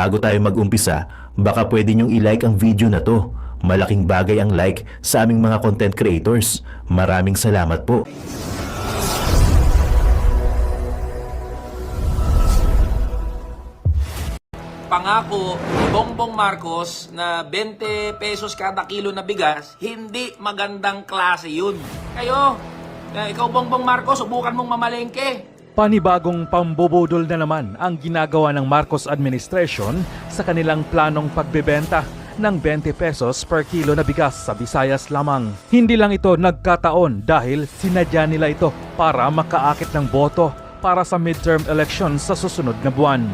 bago tayo mag-umpisa, baka pwede nyong i-like ang video na to. Malaking bagay ang like sa aming mga content creators. Maraming salamat po. Pangako ni Bongbong Marcos na 20 pesos kada kilo na bigas, hindi magandang klase yun. Ikaw Bongbong Marcos, subukan mong mamalengke. Panibagong pambubudol na naman ang ginagawa ng Marcos administration sa kanilang planong pagbebenta ng 20 pesos per kilo na bigas sa Visayas lamang. Hindi lang ito nagkataon dahil sinadya nila ito para makaakit ng boto para sa midterm election sa susunod na buwan.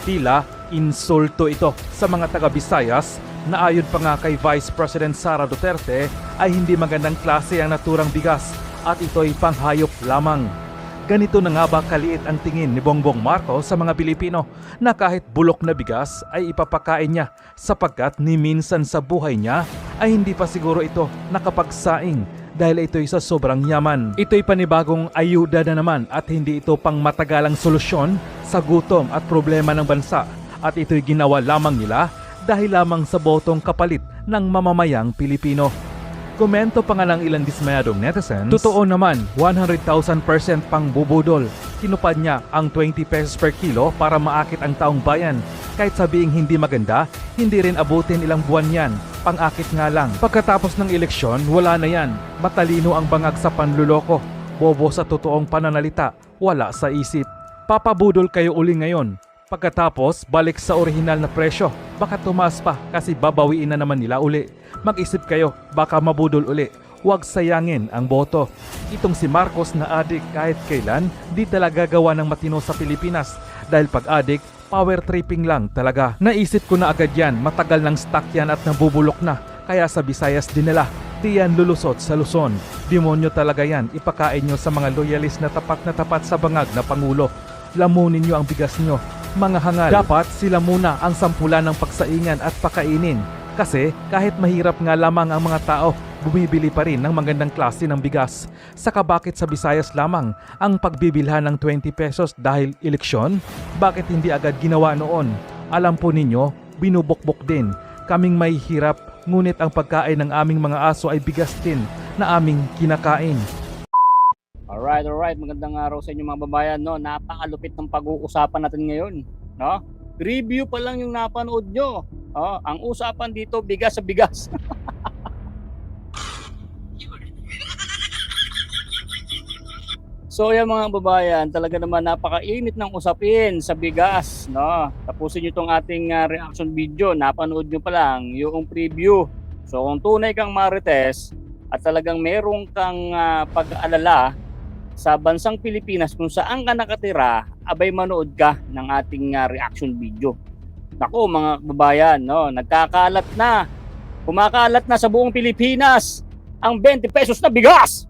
Tila insulto ito sa mga taga-Visayas na ayon pa nga kay Vice President Sara Duterte ay hindi magandang klase ang naturang bigas at ito'y panghayop lamang. Ganito na nga ba kaliit ang tingin ni Bongbong Marcos sa mga Pilipino na kahit bulok na bigas ay ipapakain niya sapagkat ni minsan sa buhay niya ay hindi pa siguro ito nakapagsaing dahil ito'y sa sobrang yaman. Ito'y panibagong ayuda na naman at hindi ito pang matagalang solusyon sa gutom at problema ng bansa at ito'y ginawa lamang nila dahil lamang sa botong kapalit ng mamamayang Pilipino. Komento pa nga ng ilang dismayadong netizens, totoo naman 100,000% pang bubudol. Tinupad niya ang 20 pesos per kilo para maakit ang taong bayan. Kahit sabihing hindi maganda, hindi rin abutin ilang buwan yan. Pang-akit nga lang. Pagkatapos ng eleksyon, wala na yan. Matalino ang bangag sa panluloko. Bobo sa totoong pananalita, wala sa isip. Papabudol kayo uli ngayon. Pagkatapos, balik sa orihinal na presyo. Baka tumaas pa kasi babawiin na naman nila uli. Mag-isip kayo, baka mabudol uli. Huwag sayangin ang boto. Itong si Marcos na adik kahit kailan, di talaga gawa ng matino sa Pilipinas. Dahil pag adik, power tripping lang talaga. Naisip ko na agad yan, matagal ng stock yan at nabubulok na. Kaya sa Visayas din nila, di yan lulusot sa Luzon. Demonyo talaga yan, ipakain nyo sa mga loyalist na tapat sa bangag na Pangulo. Lamunin nyo ang bigas nyo. Mga hangal, dapat sila muna ang sampulan ng pagsaingan at pakainin. Kasi kahit mahirap nga lamang ang mga tao, bumibili pa rin ng magandang klase ng bigas. Saka bakit sa Visayas lamang ang pagbibilhan ng 20 pesos dahil eleksyon? Bakit hindi agad ginawa noon? Alam po ninyo, binubukbok din. Kaming may hirap, ngunit ang pagkain ng aming mga aso ay bigas din na aming kinakain. Alright, magandang araw sa inyo mga babayan, no. Napakalupit ng pag-uusapan natin ngayon, no? Review pa lang yung napanood nyo. Ang usapan dito, bigas sa bigas. So yan mga babayan, talaga naman napakainit ng usapin sa bigas, no? Tapusin nyo itong ating reaction video, napanood nyo pa lang yung preview. So kung tunay kang marites at talagang merong kang pag-aalala sa bansang Pilipinas kung saan ka nakatira, abay manood ka ng ating reaction video. Nako mga kababayan, no, nagkakalat na, kumakalat na sa buong Pilipinas ang 20 pesos na bigas.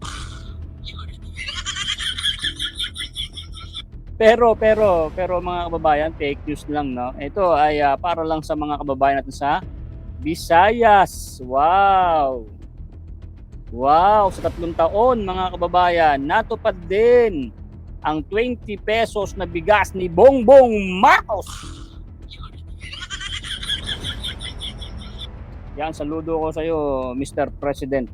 Pero mga kababayan, fake news lang, no. Ito ay para lang sa mga kababayan natin sa Visayas. Wow, sa 3 taon mga kababayan, natupad din ang 20 pesos na bigas ni Bongbong Marcos. Yan, saludo ko sa iyo, Mr. President.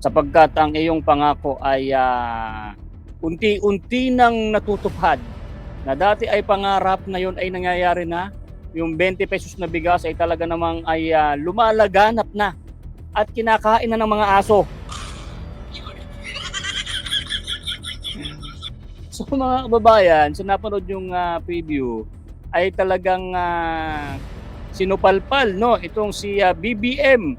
Sapagkat ang iyong pangako ay unti-unti nang natutupad. Na dati ay pangarap, ngayon ay nangyayari na. Yung 20 pesos na bigas ay talaga namang ay lumalaganap na at kinakain na ng mga aso. So mga kababayan, sa napanood yung preview ay talagang sinupalpal, no, itong si BBM,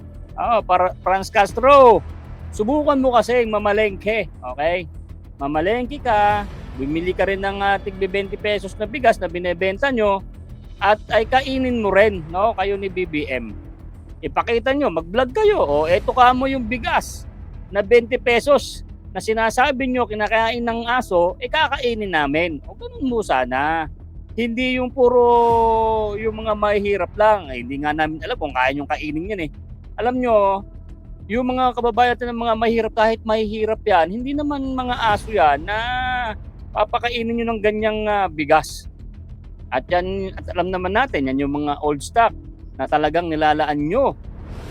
Franz Castro. Subukan mo kasi mamalengke, okay? Mamalengke ka, bumili ka rin ng tig 20 pesos na bigas na binebenta nyo at ay kainin mo rin, no, kayo ni BBM. Ipakita nyo, mag-vlog kayo, eto ka mo yung bigas na 20 pesos na sinasabi nyo kinakain ng aso, kakainin namin. O ganun mo sana. Hindi yung puro yung mga mahihirap lang. Hindi nga namin alam kung kaya yung kainin yan eh. Alam nyo, yung mga kababayan ng mga mahirap, kahit mahihirap yan, hindi naman mga aso yan na papakainin nyo ng ganyang bigas. At yan, at alam naman natin, yan yung mga old stock na talagang nilalaan nyo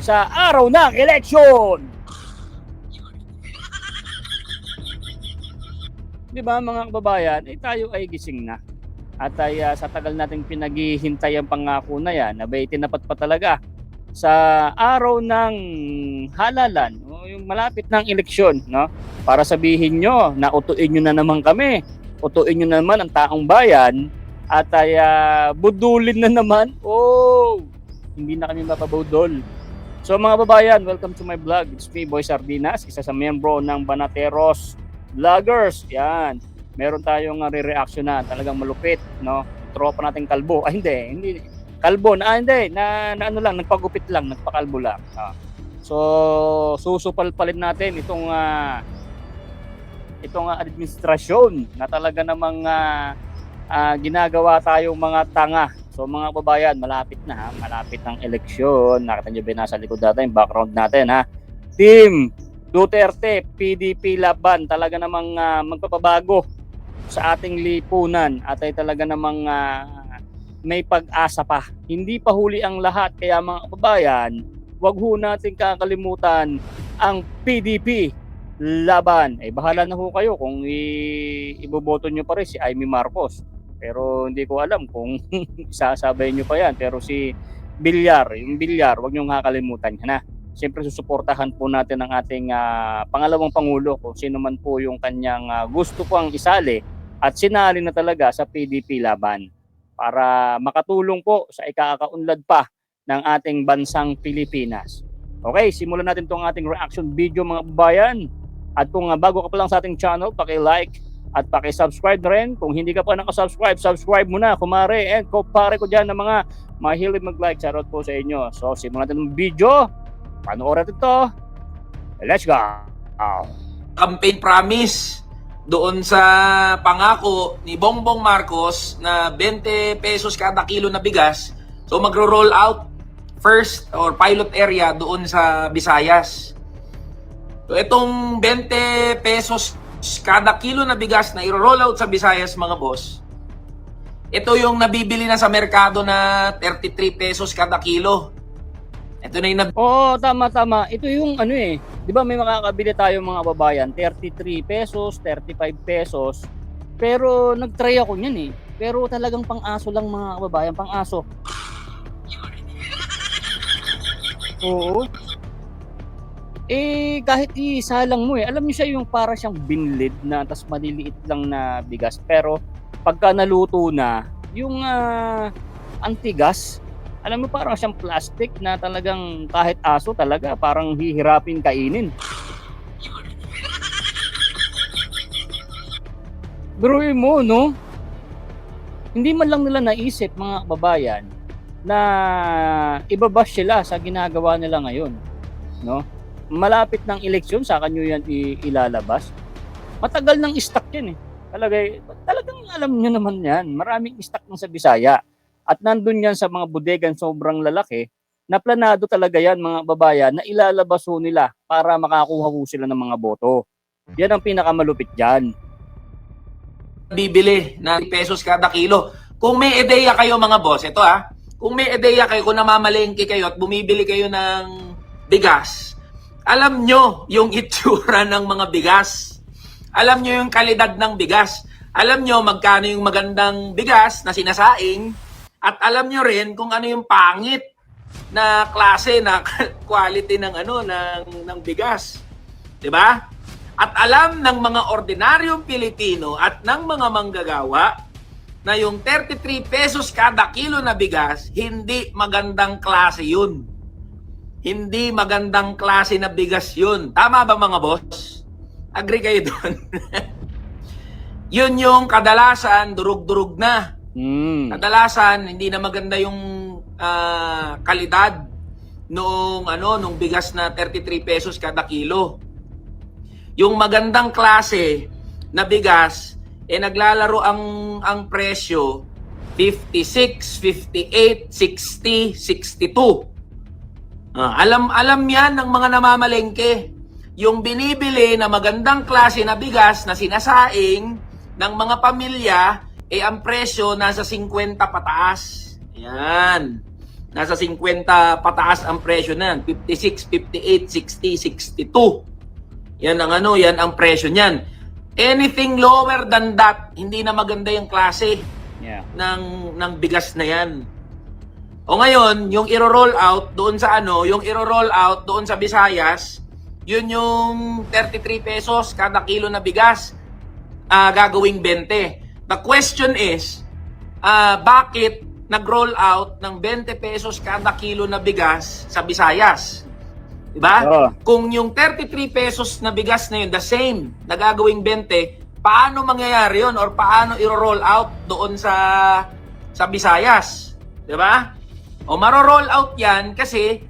sa araw ng election. Di ba mga kababayan, tayo ay gising na. At ay sa tagal nating pinaghihintay ang pangako na yan, abay tinapat pa talaga sa araw ng halalan, o yung malapit ng eleksyon, no? Para sabihin nyo na utuin nyo na naman kami, utuin nyo na naman ang taong bayan, at ay budulin na naman. Oh, hindi na kami mapabudol. So mga babayan, welcome to my vlog. It's me, Boy Sardinas, isa sa miyembro ng Banateros Vloggers. Yan. Meron tayong re-reaction na talagang malupit, no? Tropa nating kalbo. Ah, hindi. Kalbo na hindi na ano lang, nagpagupit lang, nagpakalbo lang. So susupalpalin natin itong administrasyon na talaga namang ginagawa tayong mga tanga. So mga babayan, malapit na, malapit ng eleksyon. Nakita niyo ba nasa likod natin, yung background natin, ha? Team Duterte, PDP laban, talaga namang magpapabago sa ating lipunan at ay talaga namang may pag-asa pa. Hindi pa huli ang lahat, kaya mga kababayan, wag ho natin kakalimutan ang PDP laban. Bahala na ho kayo kung iboboto nyo pa rin si Amy Marcos. Pero hindi ko alam kung isasabay nyo pa yan. Pero si Villar, yung Villar, wag nyo kakalimutan yan, ha. Siyempre susuportahan po natin ang ating pangalawang Pangulo kung sino man po yung kanyang gusto pang isali at sinali na talaga sa PDP laban para makatulong po sa ikakaunlad pa ng ating bansang Pilipinas. Okay, simulan natin itong ating reaction video mga kababayan. At kung bago ka pa lang sa ating channel, paki-like at paki-subscribe na rin. Kung hindi ka pa nakasubscribe, subscribe muna kumare and kupare ko dyan ng mga mahilig mag-like. Shoutout po sa inyo. So simulan natin ng video. Panoorin ito. Let's go. Campaign promise doon sa pangako ni Bongbong Marcos na 20 pesos kada kilo na bigas. So magro-roll out first or pilot area doon sa Visayas. So itong 20 pesos kada kilo na bigas na i-roll out sa Visayas mga boss. Ito yung nabibili na sa merkado na 33 pesos kada kilo. Ito na yung Tama. Ito yung di ba may makakabili tayo mga babayan, 33 pesos, 35 pesos. Pero nag-try ako niyan Pero talagang pang-aso lang mga babayan, pang-aso. Oo. Kahit isalang mo alam niyo siya yung para siyang binlid na tas maliliit lang na bigas. Pero pagka naluto na, yung antigas, alam mo parang siyang plastic na talagang kahit aso talaga parang hihirapin kainin. Biruin mo, no? Hindi man lang nila naisip mga kababayan na ibabash sila sa ginagawa nila ngayon, no? Malapit ng eleksyon, sa kanyo yan ilalabas. Matagal ng stock yan Talagang alam nyo naman yan. Maraming stock ng sa Bisaya. At nandun yan sa mga bodegan sobrang lalaki, na planado talaga yan mga babayan na ilalabas ho nila para makakuha ho sila ng mga boto. Yan ang pinakamalupit dyan. bibili na pesos kada kilo. Kung may ideya kayo mga boss, ito kung may ideya kayo, kung namamalengke kayo at bumibili kayo ng bigas, alam nyo yung itsura ng mga bigas. Alam nyo yung kalidad ng bigas. Alam nyo magkano yung magandang bigas na sinasaing. At alam nyo rin kung ano yung pangit na klase na quality ng ng bigas. 'Di ba? At alam ng mga ordinaryong Pilipino at ng mga manggagawa na yung 33 pesos kada kilo na bigas, hindi magandang klase 'yun. Hindi magandang klase na bigas 'yun. Tama ba mga boss? Agree kayo doon? Yun yung kadalasan durug-durug na. Kadalasan hindi na maganda yung kalidad nung bigas na 33 pesos kada kilo. Yung magandang klase na bigas naglalaro ang presyo 56, 58, 60, 62. Alam yan ng mga namamalengke. Yung binibili na magandang klase na bigas na sinasaing ng mga pamilya eh ang presyo nasa 50 pataas. Ayan. Nasa 50 pataas ang presyo na. 56, 58, 60, 62. Yan ang yan ang presyo niyan. Anything lower than that, hindi na maganda yung klase Yeah. ng bigas na yan. O ngayon, yung iro-roll out doon sa yung iro-roll out doon sa Visayas, yun yung 33 pesos kada kilo na bigas, gagawing 20. The question is, bakit nag-roll out ng 20 pesos kada kilo na bigas sa Visayas? Diba? Oo. Kung yung 33 pesos na bigas na yun, the same, na gagawing 20, paano mangyayari yun or paano i-roll out doon sa Visayas? Diba? O maro-roll out yan kasi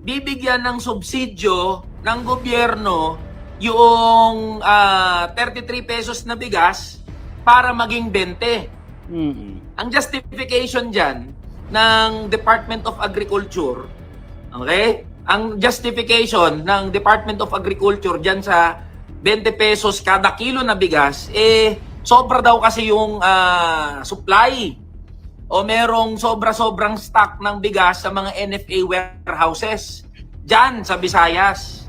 bibigyan ng subsidyo ng gobyerno yung 33 pesos na bigas para maging 20. Ang justification dyan ng Department of Agriculture, okay? Ang justification ng Department of Agriculture dyan sa 20 pesos kada kilo na bigas, sobra daw kasi yung supply o merong sobra-sobrang stock ng bigas sa mga NFA warehouses dyan sa Visayas.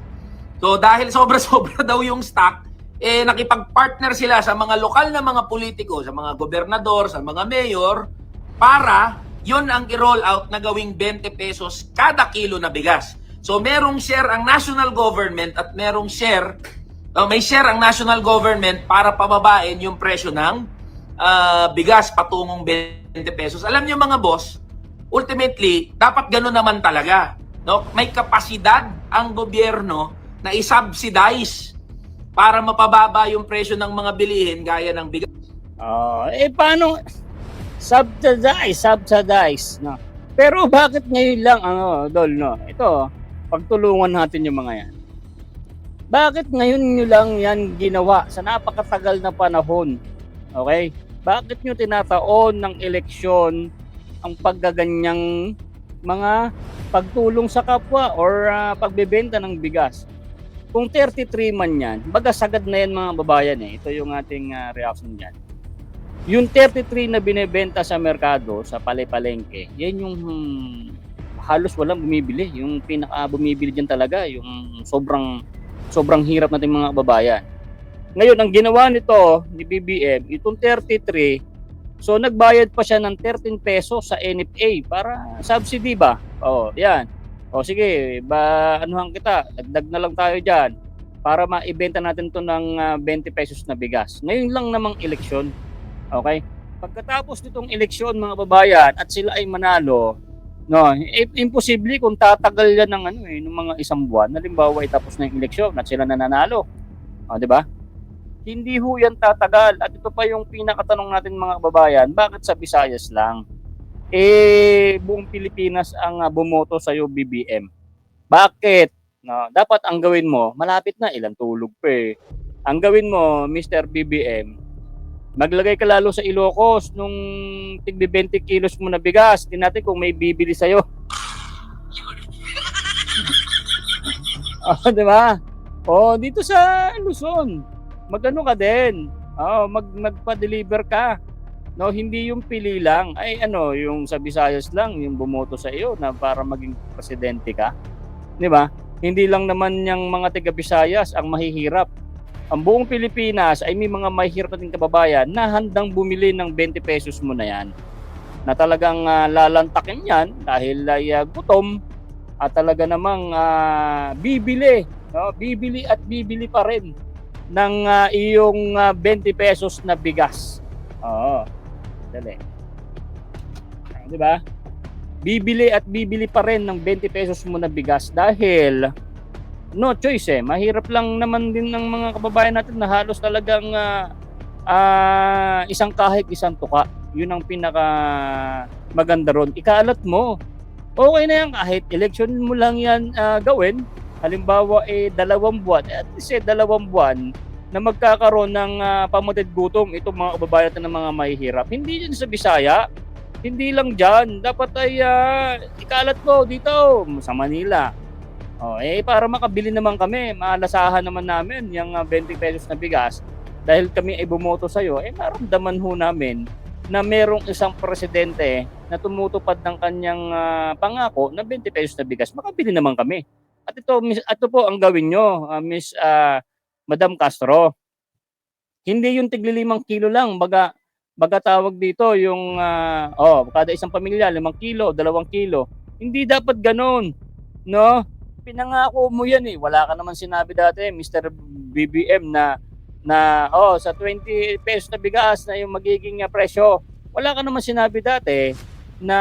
So dahil sobra-sobra daw yung stock, nakipag-partner sila sa mga lokal na mga politiko, sa mga gobernador, sa mga mayor, para yun ang i-roll out na gawing 20 pesos kada kilo na bigas. So merong share ang national government at merong share, may share ang national government para pababain yung presyo ng bigas patungong 20 pesos. Alam niyo mga boss, ultimately, dapat gano'n naman talaga. No? May kapasidad ang gobyerno na i-subsidize para mapababa yung presyo ng mga bilihin gaya ng bigas. Paano subsidize, no? Pero bakit ngayon lang Dol, no? Ito, pagtulungan natin yung mga yan. Bakit ngayon nyo lang yan ginawa sa napakatagal na panahon? Okay? Bakit nyo tinataon ng eleksyon ang paggaganyang mga pagtulong sa kapwa or pagbebenta ng bigas? Kung 33 man yan, baga sagad na yan mga babayan Ito yung ating reaction dyan. Yung 33 na binebenta sa merkado, sa palengke, yan yung halos walang bumibili. Yung pinaka bumibili dyan talaga, yung sobrang hirap natin mga babayan. Ngayon, ang ginawa nito ni BBM, itong 33, so nagbayad pa siya ng 13 pesos sa NFA para subsidy ba? Yan. Sige, anuhan kita, dagdag na lang tayo dyan para maibenta natin to ng 20 pesos na bigas. Ngayon lang namang eleksyon. Okay? Pagkatapos nitong eleksyon mga babayan at sila ay manalo, no, imposible kung tatagal yan ng ng mga isang buwan. Halimbawa, tapos na yung eleksyon at sila nananalo. Di ba? Hindi ho yan tatagal. At ito pa yung pinakatanong natin mga babayan, bakit sa Visayas lang? Buong Pilipinas ang bumoto sa iyo BBM. Bakit? No, dapat ang gawin mo, malapit na, ilang tulog pa Ang gawin mo, Mr. BBM, maglagay ka lalo sa Ilocos nung tigbi 20 kilos mo na bigas. Tingnan natin kung may bibili sa'yo. Di ba? Dito sa Luzon, magano ka din. Magpa-deliver ka. No, hindi yung pili lang. Yung sa Visayas lang, yung bumoto sa iyo na para maging presidente ka. Di ba? Hindi lang naman yung mga taga Visayas ang mahihirap. Ang buong Pilipinas ay may mga mahihirap nating kababayan na handang bumili ng 20 pesos mo na yan. Na talagang lalantakin yan dahil ay gutom at talaga namang bibili. No? Bibili at bibili pa rin ng iyong 20 pesos na bigas. Dali. Di ba? Bibili at bibili pa rin ng 20 pesos mo na bigas dahil no choice Mahirap lang naman din ng mga kababayan natin na halos talagang isang kahig, isang tuka. Yun ang pinaka maganda ron. Ikaalat mo. Okay na yan kahit election mo lang yan gawin. Halimbawa 2 buwan. At least 2 buwan na magkakaroon ng pamatid gutom itong mga kababayan natin ng mga mahihirap. Hindi dyan sa Bisaya. Hindi lang dyan. Dapat ay ikalat mo dito sa Manila. Para makabili naman kami, maalasahan naman namin yung 20 pesos na bigas. dahil kami ay bumoto sa'yo, maramdaman ho namin na merong isang presidente na tumutupad ng kanyang pangako na 20 pesos na bigas, makabili naman kami. At ito po ang gawin nyo, Miss Madam Castro. Hindi yung tigli 5 kilo lang, baga tawag dito yung kada isang pamilya 5 kilo, 2 kilo. Hindi dapat ganoon, no? Pinangako mo yan eh. Wala ka naman sinabi dati, Mr. BBM na sa 20 pesos na bigas na yung magiging presyo. Wala ka naman sinabi dati na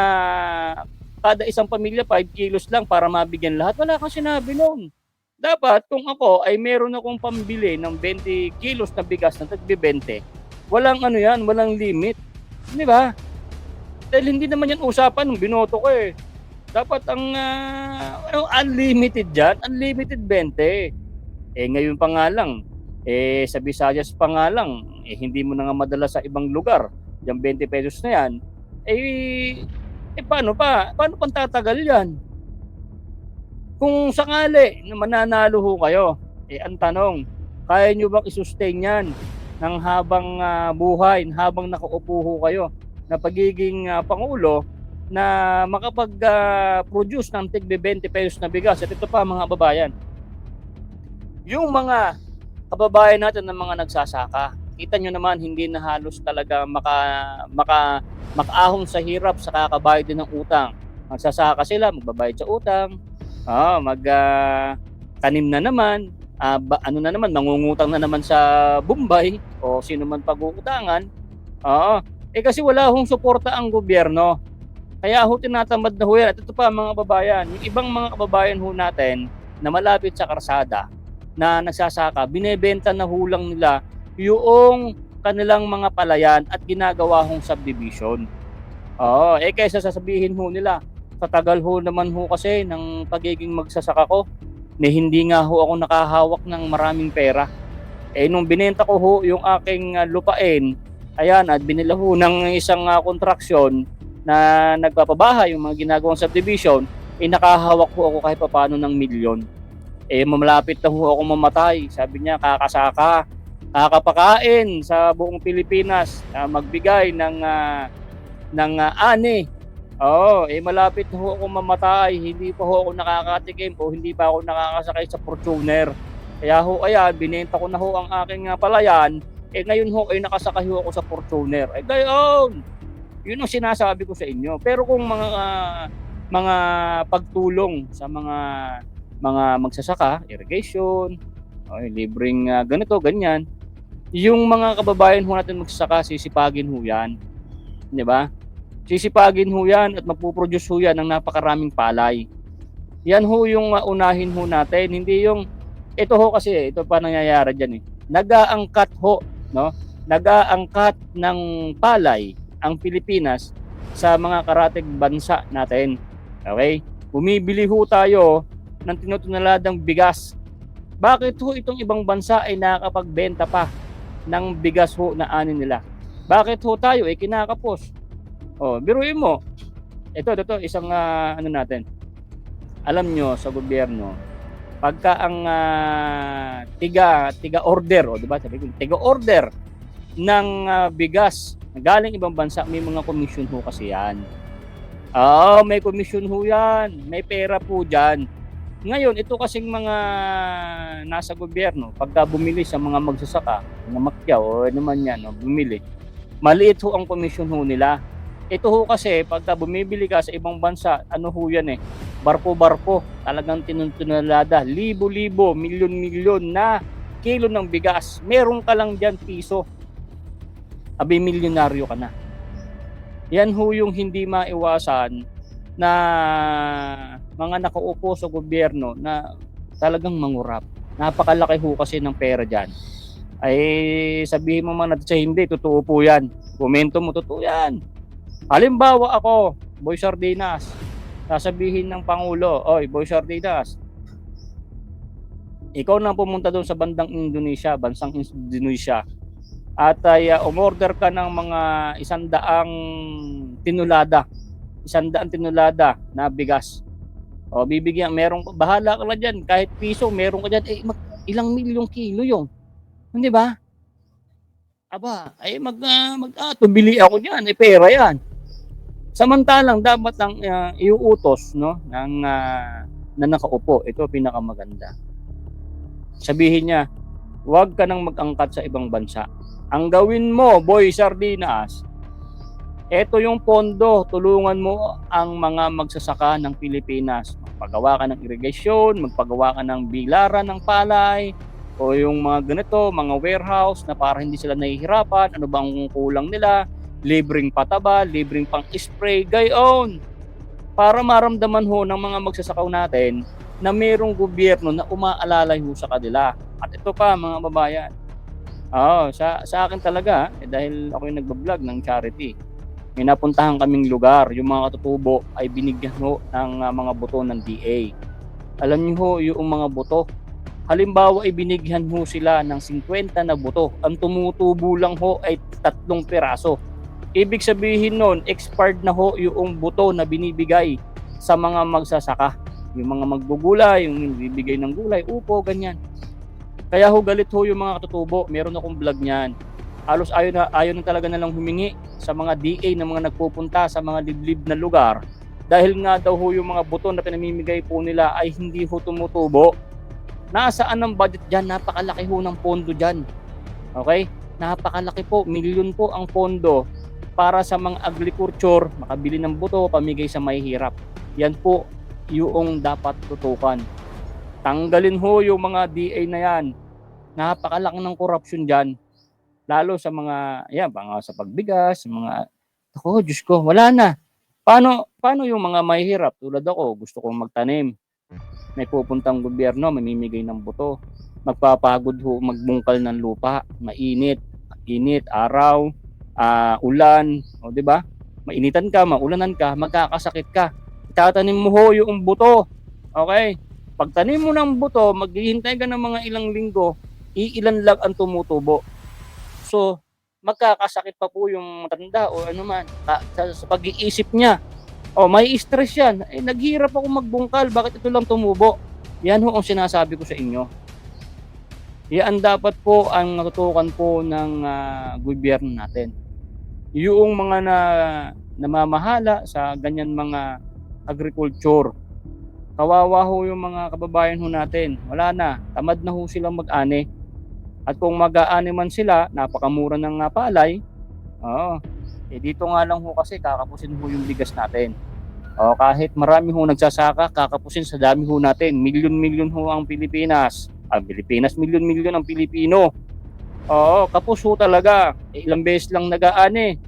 kada isang pamilya 5 kilos lang para mabigyan lahat. Wala kang sinabi noon. Dapat kung ako ay meron akong pambili ng 20 kilos na bigas na tagbe-20, walang walang limit. Di ba? Dahil hindi naman yan usapan ng binoto ko eh. Dapat ang unlimited dyan, unlimited 20. Ngayon pa nga lang, sa Visayas pa nga lang, hindi mo na nga madala sa ibang lugar. Yung 20 pesos na yan, paano pa? Paano pang tatagal yan? Kung sakali na mananalo ho kayo, ang tanong, kaya nyo bang isustain yan ng habang buhay, habang nakaupo ho kayo na pagiging Pangulo na makapag-produce ng tigbe 20 pesos na bigas? At ito pa mga kababayan, yung mga kababayan natin ng mga nagsasaka, kita nyo naman hindi na halos talaga makaahon sa hirap sa kakabayad din ng utang. Magsasaka sila, magbabayad sa utang, tanim na naman, mangungutang na naman sa Bombay o sino man pag-uutangan. Kasi wala hong suporta ang gobyerno. Kaya ho tinatamad na ho yan. At ito pa mga kababayan, yung ibang mga kababayan ho natin na malapit sa karsada na nagsasaka, binebenta na hulang nila yung kanilang mga palayan at ginagawa hong subdivision. Kaysa sasabihin ho nila, sa tagal ho naman ho kasi ng pagiging magsasaka ko, hindi nga ho ako nakahawak ng maraming pera. Nung binenta ko ho yung aking lupain, at binila ho ng isang kontraksyon na nagpapabahay yung mga ginagawang subdivision, nakahawak ho ako kahit paano ng milyon. Malapit na ho ako mamatay. Sabi niya, kakasaka, kakapakain sa buong Pilipinas, magbigay ng ani. Malapit na ho ako mamatay, hindi pa ho ako nakakatikim o hindi pa ako nakakasakay sa Fortuner. Kaya binenta ko na ho ang aking palayan. Ngayon ho nakasakay ho ako sa Fortuner. Gayon! Yun ang sinasabi ko sa inyo. Pero kung mga pagtulong sa mga magsasaka, irrigation, libreng ganito, ganyan, yung mga kababayan ho natin magsasaka, sisipagin ho yan. Di ba? Sisipagin ho yan at magpuproduce ho yan ng napakaraming palay. Yan ho yung unahin ho natin. Hindi yung, ito ho kasi, ito pa nangyayari dyan eh. Nag-aangkat ho, no? Nag-aangkat ng palay ang Pilipinas sa mga karatig bansa natin. Okay? Bumibili ho tayo ng tinutunaladang bigas. Bakit ho itong ibang bansa ay nakapagbenta pa ng bigas ho na ani nila? Bakit ho tayo kinakapos? Biruin mo. Ito isang natin. Alam nyo sa gobyerno, pagka ang tiga order, di ba? Sabi ko, tiga order ng bigas galing ibang bansa, may mga komisyon ho kasi yan. May komisyon ho yan. May pera po dyan. Ngayon, ito kasing mga nasa gobyerno, pagka bumili sa mga magsasaka, mga makyaw o naman yan, bumili, maliit ho ang komisyon ho nila. Ito ho kasi, pagka bumibili ka sa ibang bansa, ho yan barko-barko, talagang tinunalada, libo-libo, milyon-milyon na kilo ng bigas. Meron ka lang dyan piso. Milyonaryo ka na. Yan ho yung hindi maiwasan na mga nakaupo sa gobyerno na talagang mangurap. Napakalaki ho kasi ng pera dyan. Sabihin mo man natin sa hindi, totoo po yan. Komento mo, totoo yan. Halimbawa ako, Boy Sardinas, sasabihin ng Pangulo, oy Boy Sardinas, ikaw na pumunta doon sa bansang Indonesia, at umorder ka ng mga 100 tinulada na bigas. Bibigyan, bahala ka na dyan, kahit piso, meron ka dyan, ilang milyong kilo yun. Hindi ba? aba, ay tumili ako niyan, pera yan. Samantalang dapat ang iuutos, no, na nakaupo, ito pinakamaganda. Sabihin niya, huwag ka nang mag-angkat sa ibang bansa. Ang gawin mo, Boy Sardinas, ito yung pondo, tulungan mo ang mga magsasaka ng Pilipinas. Magpagawa ka ng irigasyon, magpagawa ka ng bilaran ng palay, o yung mga ganito, mga warehouse na para hindi sila nahihirapan, ano bang kulang nila, libreng pataba, libreng pang-spray, gayon. Para maramdaman ho ng mga magsasakaw natin na mayroong gobyerno na umaalalay ho sa kanila. At ito pa mga babayan, sa akin talaga, dahil ako yung nagbablog ng charity, may napuntahan kaming lugar, yung mga katutubo ay binigyan ho ng mga buto ng DA. Alam niyo ho, yung mga buto, halimbawa ay binigyan ho sila ng 50 na buto, ang tumutubo lang ho ay 3 piraso. Ibig sabihin nun, expired na ho yung buto na binibigay sa mga magsasaka. Yung mga maggugulay, yung bibigay ng gulay, upo, ganyan. Kaya ho galit ho yung mga katutubo, meron akong vlog niyan. Halos ayaw na talaga nalang humingi sa mga DA na mga nagpupunta sa mga liblib na lugar dahil nga daw ho yung mga buto na pinamimigay po nila ay hindi ho tumutubo. Nasaan ang budget dyan? Napakalaki ho ng pondo dyan. Okay? Napakalaki po, milyon po ang pondo para sa mga agriculture, makabili ng buto, pamigay sa mahihirap. Yan po yung dapat tutukan. Tanggalin ho yung mga DA na yan. Napakalaki ng corruption dyan. Lalo sa mga, mga sa pagbigas, mga, Diyos ko, wala na. Paano yung mga mahihirap? Tulad ako, gusto kong magtanim. May pupuntang gobyerno, mamimigay ng buto. Magpapagod ho, magbungkal ng lupa. Mainit, araw, ulan, o di ba? Mainitan ka, maulanan ka, magkakasakit ka. Itatanim mo ho yung buto. Okay? Pagtanim mo ng buto, maghihintay ka ng mga ilang linggo, iilan lang ang tumutubo. So, magkakasakit pa po yung matanda o ano man sa pag-iisip niya. May stress yan. Naghirap ako magbungkal. Bakit ito lang tumubo? Yan ho ang sinasabi ko sa inyo. Yan dapat po ang natutukan po ng gobyerno natin. Yung mga namamahala sa ganyan mga agriculture. Kawawa ho yung mga kababayan ho natin. Wala na. Tamad na ho silang mag-ani. At kung mag-aani man sila, napakamura ng palay, dito nga lang ho kasi kakapusin ho yung bigas natin. Kahit marami ho nagsasaka, kakapusin sa dami ho natin. Milyon-milyon ho ang Pilipinas. Milyon-milyon ang Pilipino. Kapos ho talaga. Ilang beses lang nag-aani.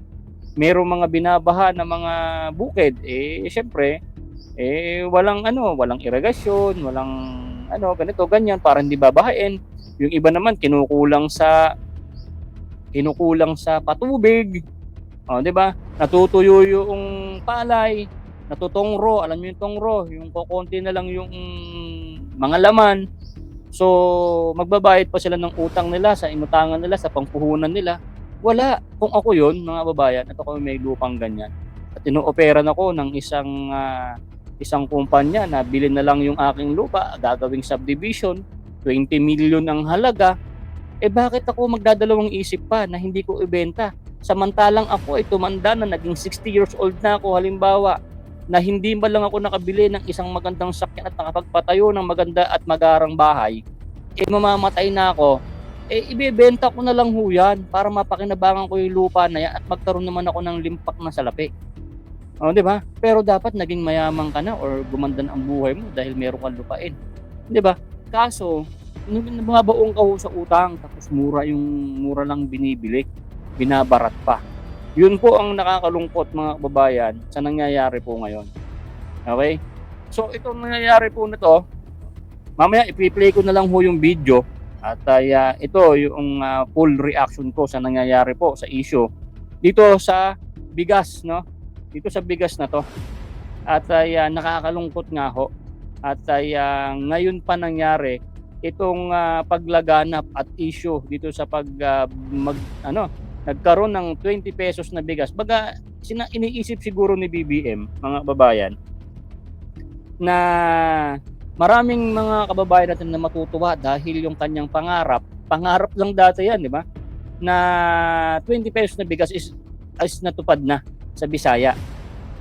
Merong mga binabaha na mga bukid. Siyempre, walang irigasyon, walang ganito, ganyan, para hindi babahain. Yung iba naman kinukulang sa patubig. Di ba? Natutuyo yung palay, natutongro, alam niyo yung tongro, yung kokonti na lang yung mga laman. So, magbabayad pa sila ng utang nila sa inutangan nila, sa pangpuhunan nila. Wala. Kung ako yun, mga babayan, at ako may lupang ganyan, at ino-operan ako ng isang kumpanya na bilhin na lang yung aking lupa, gagawing subdivision, 20 million ang halaga, bakit ako magdadalawang isip pa na hindi ko ibenta? Samantalang ako ay tumanda na, naging 60 years old na ako, halimbawa, na hindi ba lang ako nakabili ng isang magandang sakyan at nakapagpatayo ng maganda at magarang bahay, mamamatay na ako, ibebenta ko na lang ho yan para mapakinabangan ko yung lupa na yan at magkaroon naman ako ng limpak na salapi. Di ba? Pero dapat naging mayaman ka na or gumandan ang buhay mo dahil meron kang lupain. Di ba? Kaso, nababaong ka ho sa utang tapos mura lang binibili, binabarat pa. Yun po ang nakakalungkot mga kababayan sa nangyayari po ngayon. Okay? So itong nangyayari po na to, mamaya i-play ko na lang ho yung video at ito yung full reaction ko sa nangyayari po sa issue dito sa bigas, no? Dito sa bigas na to. At nakakalungkot nga ho. At ngayon pa nangyari itong paglaganap at issue dito sa nagkaroon ng 20 pesos na bigas. Baga iniisip siguro ni BBM, mga kababayan, na maraming mga kababayan natin na matutuwa dahil yung kanyang pangarap lang dati yan, di ba? na 20 pesos na bigas is natupad na sa Bisaya.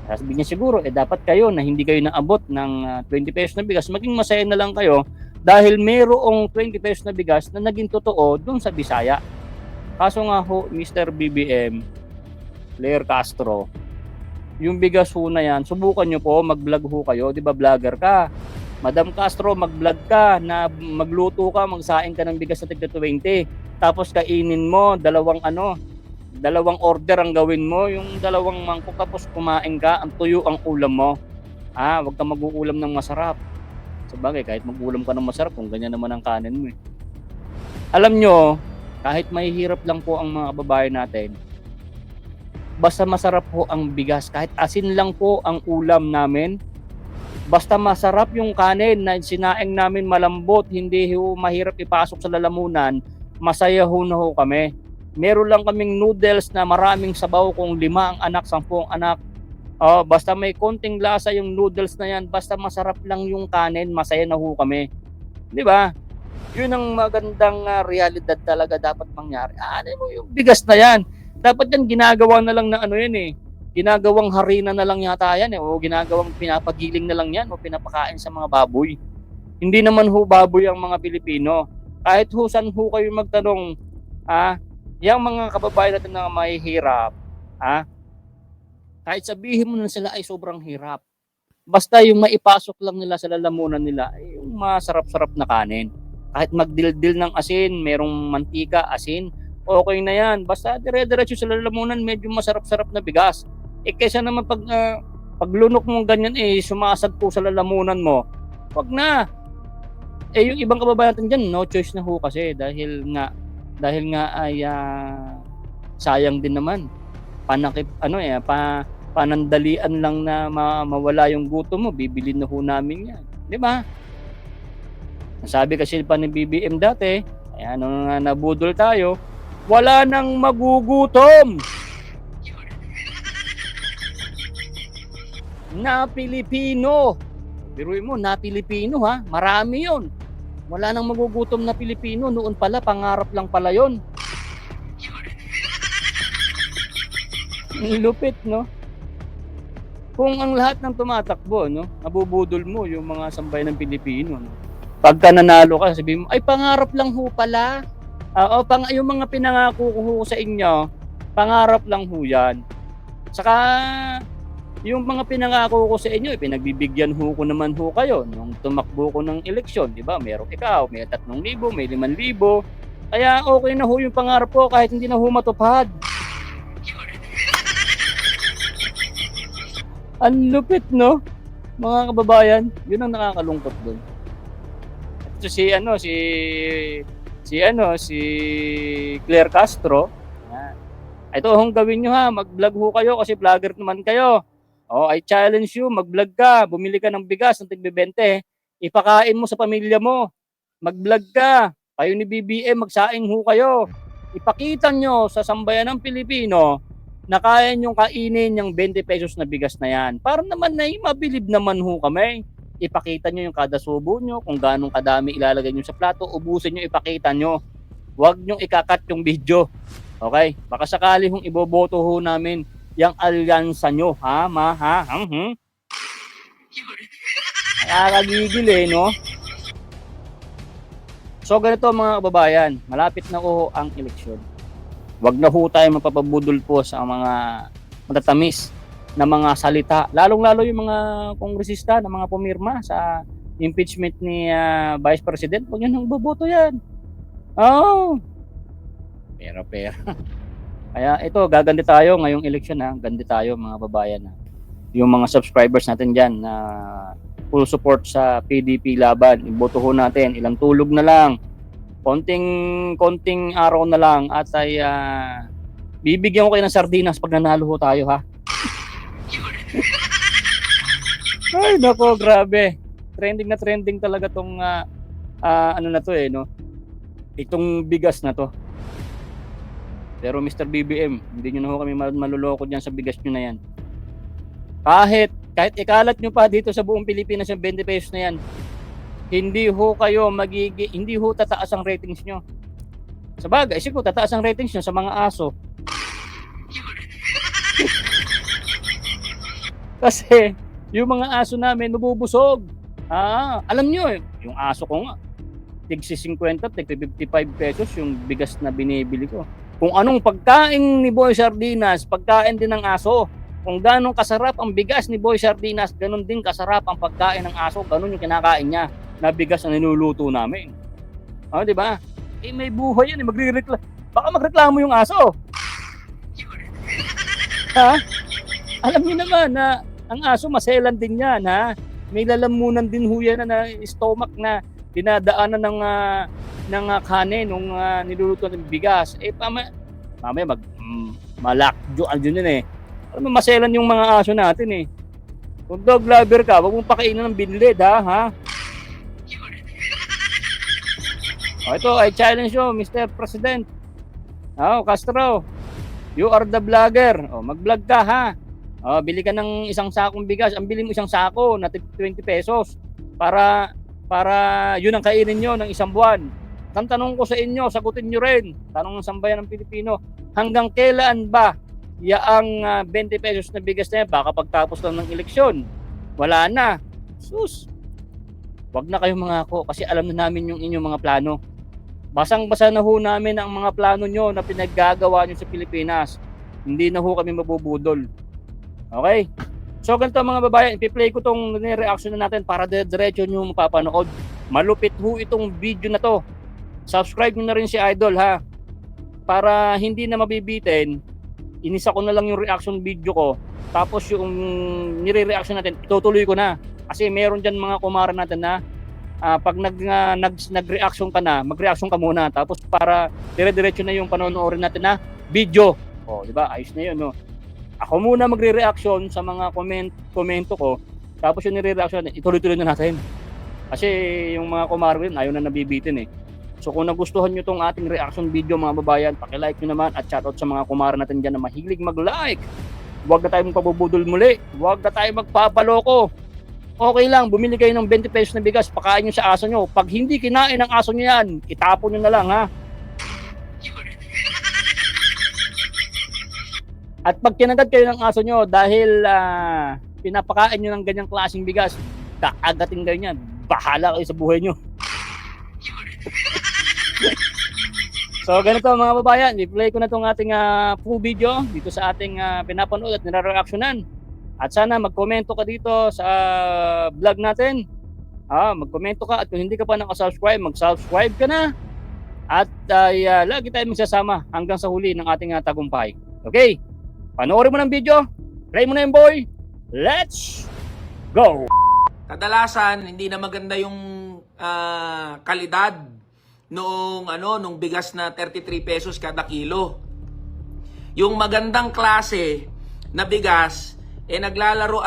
Sabi niya siguro, dapat kayo na hindi kayo naabot ng 20 pesos na bigas, maging masaya na lang kayo dahil mayroong 20 pesos na bigas na naging totoo dun sa Bisaya. Kaso nga ho, Mr. BBM, Claire Castro, yung bigas ho na yan, subukan nyo po, mag-vlog ho kayo, di ba vlogger ka? Madam Castro, mag-vlog ka, na magluto ka, magsaing ka ng bigas na tigda 20, tapos kainin mo, dalawang order ang gawin mo, yung dalawang mangkok, tapos kumain ka, ang tuyo ang ulam mo. Wag ka mag-uulam ng masarap. Sabagay, kahit mag-ulam ka ng masarap, kung ganyan naman ang kanin mo. Alam nyo, kahit mahihirap lang po ang mga kababayan natin, basta masarap po ang bigas, kahit asin lang po ang ulam namin, basta masarap yung kanin na sinaing namin malambot, hindi ho mahirap ipasok sa lalamunan, masaya ho na ho kami. Meron lang kaming noodles na maraming sabaw, kung 5 ang anak, 10 ang anak. Basta may konting lasa yung noodles na yan, basta masarap lang yung kanin, masaya na ho kami. Di ba? Yun ang magandang realidad talaga dapat mangyari. Ano mo yung bigas na yan? Dapat yan ginagawa na lang na ginagawang harina na lang yata yan o ginagawang pinapagiling na lang yan o pinapakain sa mga baboy. Hindi naman ho baboy ang mga Pilipino. Kahit ho saan ho kayo magtanong, yung mga kababayan natin na mahihirap, kahit sabihin mo na sila ay sobrang hirap, basta yung maipasok lang nila sa lalamunan nila ay yung masarap-sarap na kanin. Kahit magdildil ng asin, merong mantika, asin, okay na yan. Basta dire-diretso sa lalamunan, medyo masarap-sarap na bigas. Kaysa naman paglunok mo ganyan, sumasag po sa lalamunan mo, wag na. Yung ibang kababayan natin dyan, no choice na ho kasi dahil nga ay sayang din naman. Panandalian lang na mawala yung gutom mo, bibili na ho namin yan. Di ba? Sabi kasi pa ni BBM dati, nung nabudol tayo, wala nang magugutom na Pilipino. Biruin mo, na Pilipino marami yun. Wala nang magugutom na Pilipino, noon pala, pangarap lang pala yun. Lupit, no? Kung ang lahat ng tumatakbo, no, nabubudol mo yung mga sambayan ng Pilipino, no? Pagka nanalo ka, sabihin mo, ay pangarap lang ho pala. Yung mga pinangako ko ho sa inyo, pangarap lang ho yan. Saka, yung mga pinangako ko sa inyo, pinagbibigyan ho ko naman ho kayo. Nung tumakbo ko ng eleksyon, di ba? Meron ikaw, may 3,000, may 5,000. Kaya okay na ho yung pangarap ko kahit hindi na ho matupad. Ang lupit, no? Mga kababayan, yun ang nakakalungkot doon. Ito si Claire Castro. Ito hong gawin nyo mag-vlog ho kayo kasi vlogger naman kayo. I challenge you, mag-vlog ka, bumili ka ng bigas ng tig-20, ipakain mo sa pamilya mo. Mag-vlog ka, kayo ni BBM, magsaing ho kayo. Ipakita nyo sa sambayan ng Pilipino na kaya nyong kainin yung 20 pesos na bigas na yan. Para naman na mabilib naman ho kami. Ipakita nyo yung kada subo nyo, kung ganong kadami ilalagay nyo sa plato, ubusin nyo, ipakita nyo. Huwag nyo ikakat yung video. Okay? Baka sakali hong iboboto ho namin yung alyansa nyo. Nakakagigil no? So ganito mga kababayan, malapit na ho ang eleksyon. Wag na ho tayo magpapabudol po sa mga matatamis na mga salita. Lalong-lalo yung mga kongresista na mga pumirma sa impeachment ni Vice President. Huwag nyo nang boboto yan. Pera. Kaya ito, gagandi tayo ngayong eleksyon Gandi tayo mga babayan Yung mga subscribers natin dyan na full support sa PDP laban. Iboto ho natin. Ilang tulog na lang. Konting araw na lang at ay bibigyan ko kayo ng sardinas pag nanalo ho tayo Ay nako, grabe. Trending talaga tong na to no. Itong bigas na to. Pero Mr. BBM, hindi nyo na ho kami maluloko dyan sa bigas nyo na yan. Kahit ikalat nyo pa dito sa buong Pilipinas yung 20 pesos na yan, hindi ho tataas ang ratings nyo. Sa bagay, siguro tataas ang ratings nyo sa mga aso. Kasi yung mga aso namin nabubusog. Alam nyo yung aso ko nga, tigsi 50, tigsi 55 pesos yung bigas na binibili ko. Kung anong pagkain ni Boy Sardinas, pagkain din ng aso. Kung ganong kasarap ang bigas ni Boy Sardinas, ganun din kasarap ang pagkain ng aso. Ganun yung kinakain niya na bigas na niluluto namin. Di ba? May buhay yan, magre-reklamo. Baka magreklamo yung aso. Alam niyo naman na ang aso maselan din yan, May lalamunan din ho yan na stomach na dinadaanan ng kanin nung niluluto ng bigas. Mamaya malakjo yun Alam mo, maselan yung mga aso natin Kung dog lover ka, wag mong pakainin ng binlid, Ito, I challenge you, Mr. President. Castro, you are the vlogger. Mag-vlog ka, bili ka ng isang sakong bigas. Ang bili mo isang sako na 20 pesos para yun ang kainin nyo ng isang buwan. Tanong ko sa inyo, sagutin nyo rin. Tanong ng sambayan ng Pilipino, hanggang kailan ba yaang 20 pesos na bigas na yan? Baka pagtapos lang ng eleksyon. Wala na. Sus! Wag na kayong mangako kasi alam na namin yung inyong mga plano. Basang-basa na ho namin ang mga plano nyo na pinaggagawa nyo sa Pilipinas. Hindi na ho kami mabubudol. Okay? So ganito mga babayan, ipi-play ko tong reaction na natin para diretso nyo mapapanood. Malupit ho itong video na to. Subscribe nyo na rin si Idol para hindi na mabibitin. Inisa ko na lang yung reaction video ko. Tapos yung nire-reaction natin, itutuloy ko na. Kasi meron dyan mga kumara natin na pag nag-reaction ka na, mag-reaction ka muna. Tapos para dire-diretso na yung panonoorin natin na video. Di ba? Ayos na yun, Ako muna magre-reaction sa mga komento ko. Tapos yung nire-reaction natin, ituloy-tuloy na natin. Kasi yung mga kumara yun, ayaw na nabibitin So kung nagustuhan nyo tong ating reaction video mga babayan, paki-like nyo naman at shoutout sa mga kumara natin dyan na mahilig mag-like. Huwag na tayo magpabubudol muli. Huwag na tayo magpapaloko. Okay lang, bumili kayo ng 20 pesos na bigas, pakain nyo sa aso nyo. Pag hindi kinain ng aso nyo yan, itapon nyo na lang At pag kinagat kayo ng aso nyo dahil pinapakain nyo ng ganyang klaseng bigas, kaagatin kayo niyan. Bahala kayo sa buhay nyo. So ganito mga babayan, i-play ko na itong ating full video dito sa ating pinapanood at nire-reactionan. At sana magkomento ka dito sa vlog natin. Magkomento ka at kung hindi ka pa nakasubscribe, mag-subscribe ka na. At lagi tayong magsasama hanggang sa huli ng ating tagumpay. Okay? Panoorin mo ng video. Play mo na yung boy. Let's go! Kadalasan, hindi na maganda yung kalidad nung bigas na 33 pesos kada kilo. Yung magandang klase na bigas, naglalaro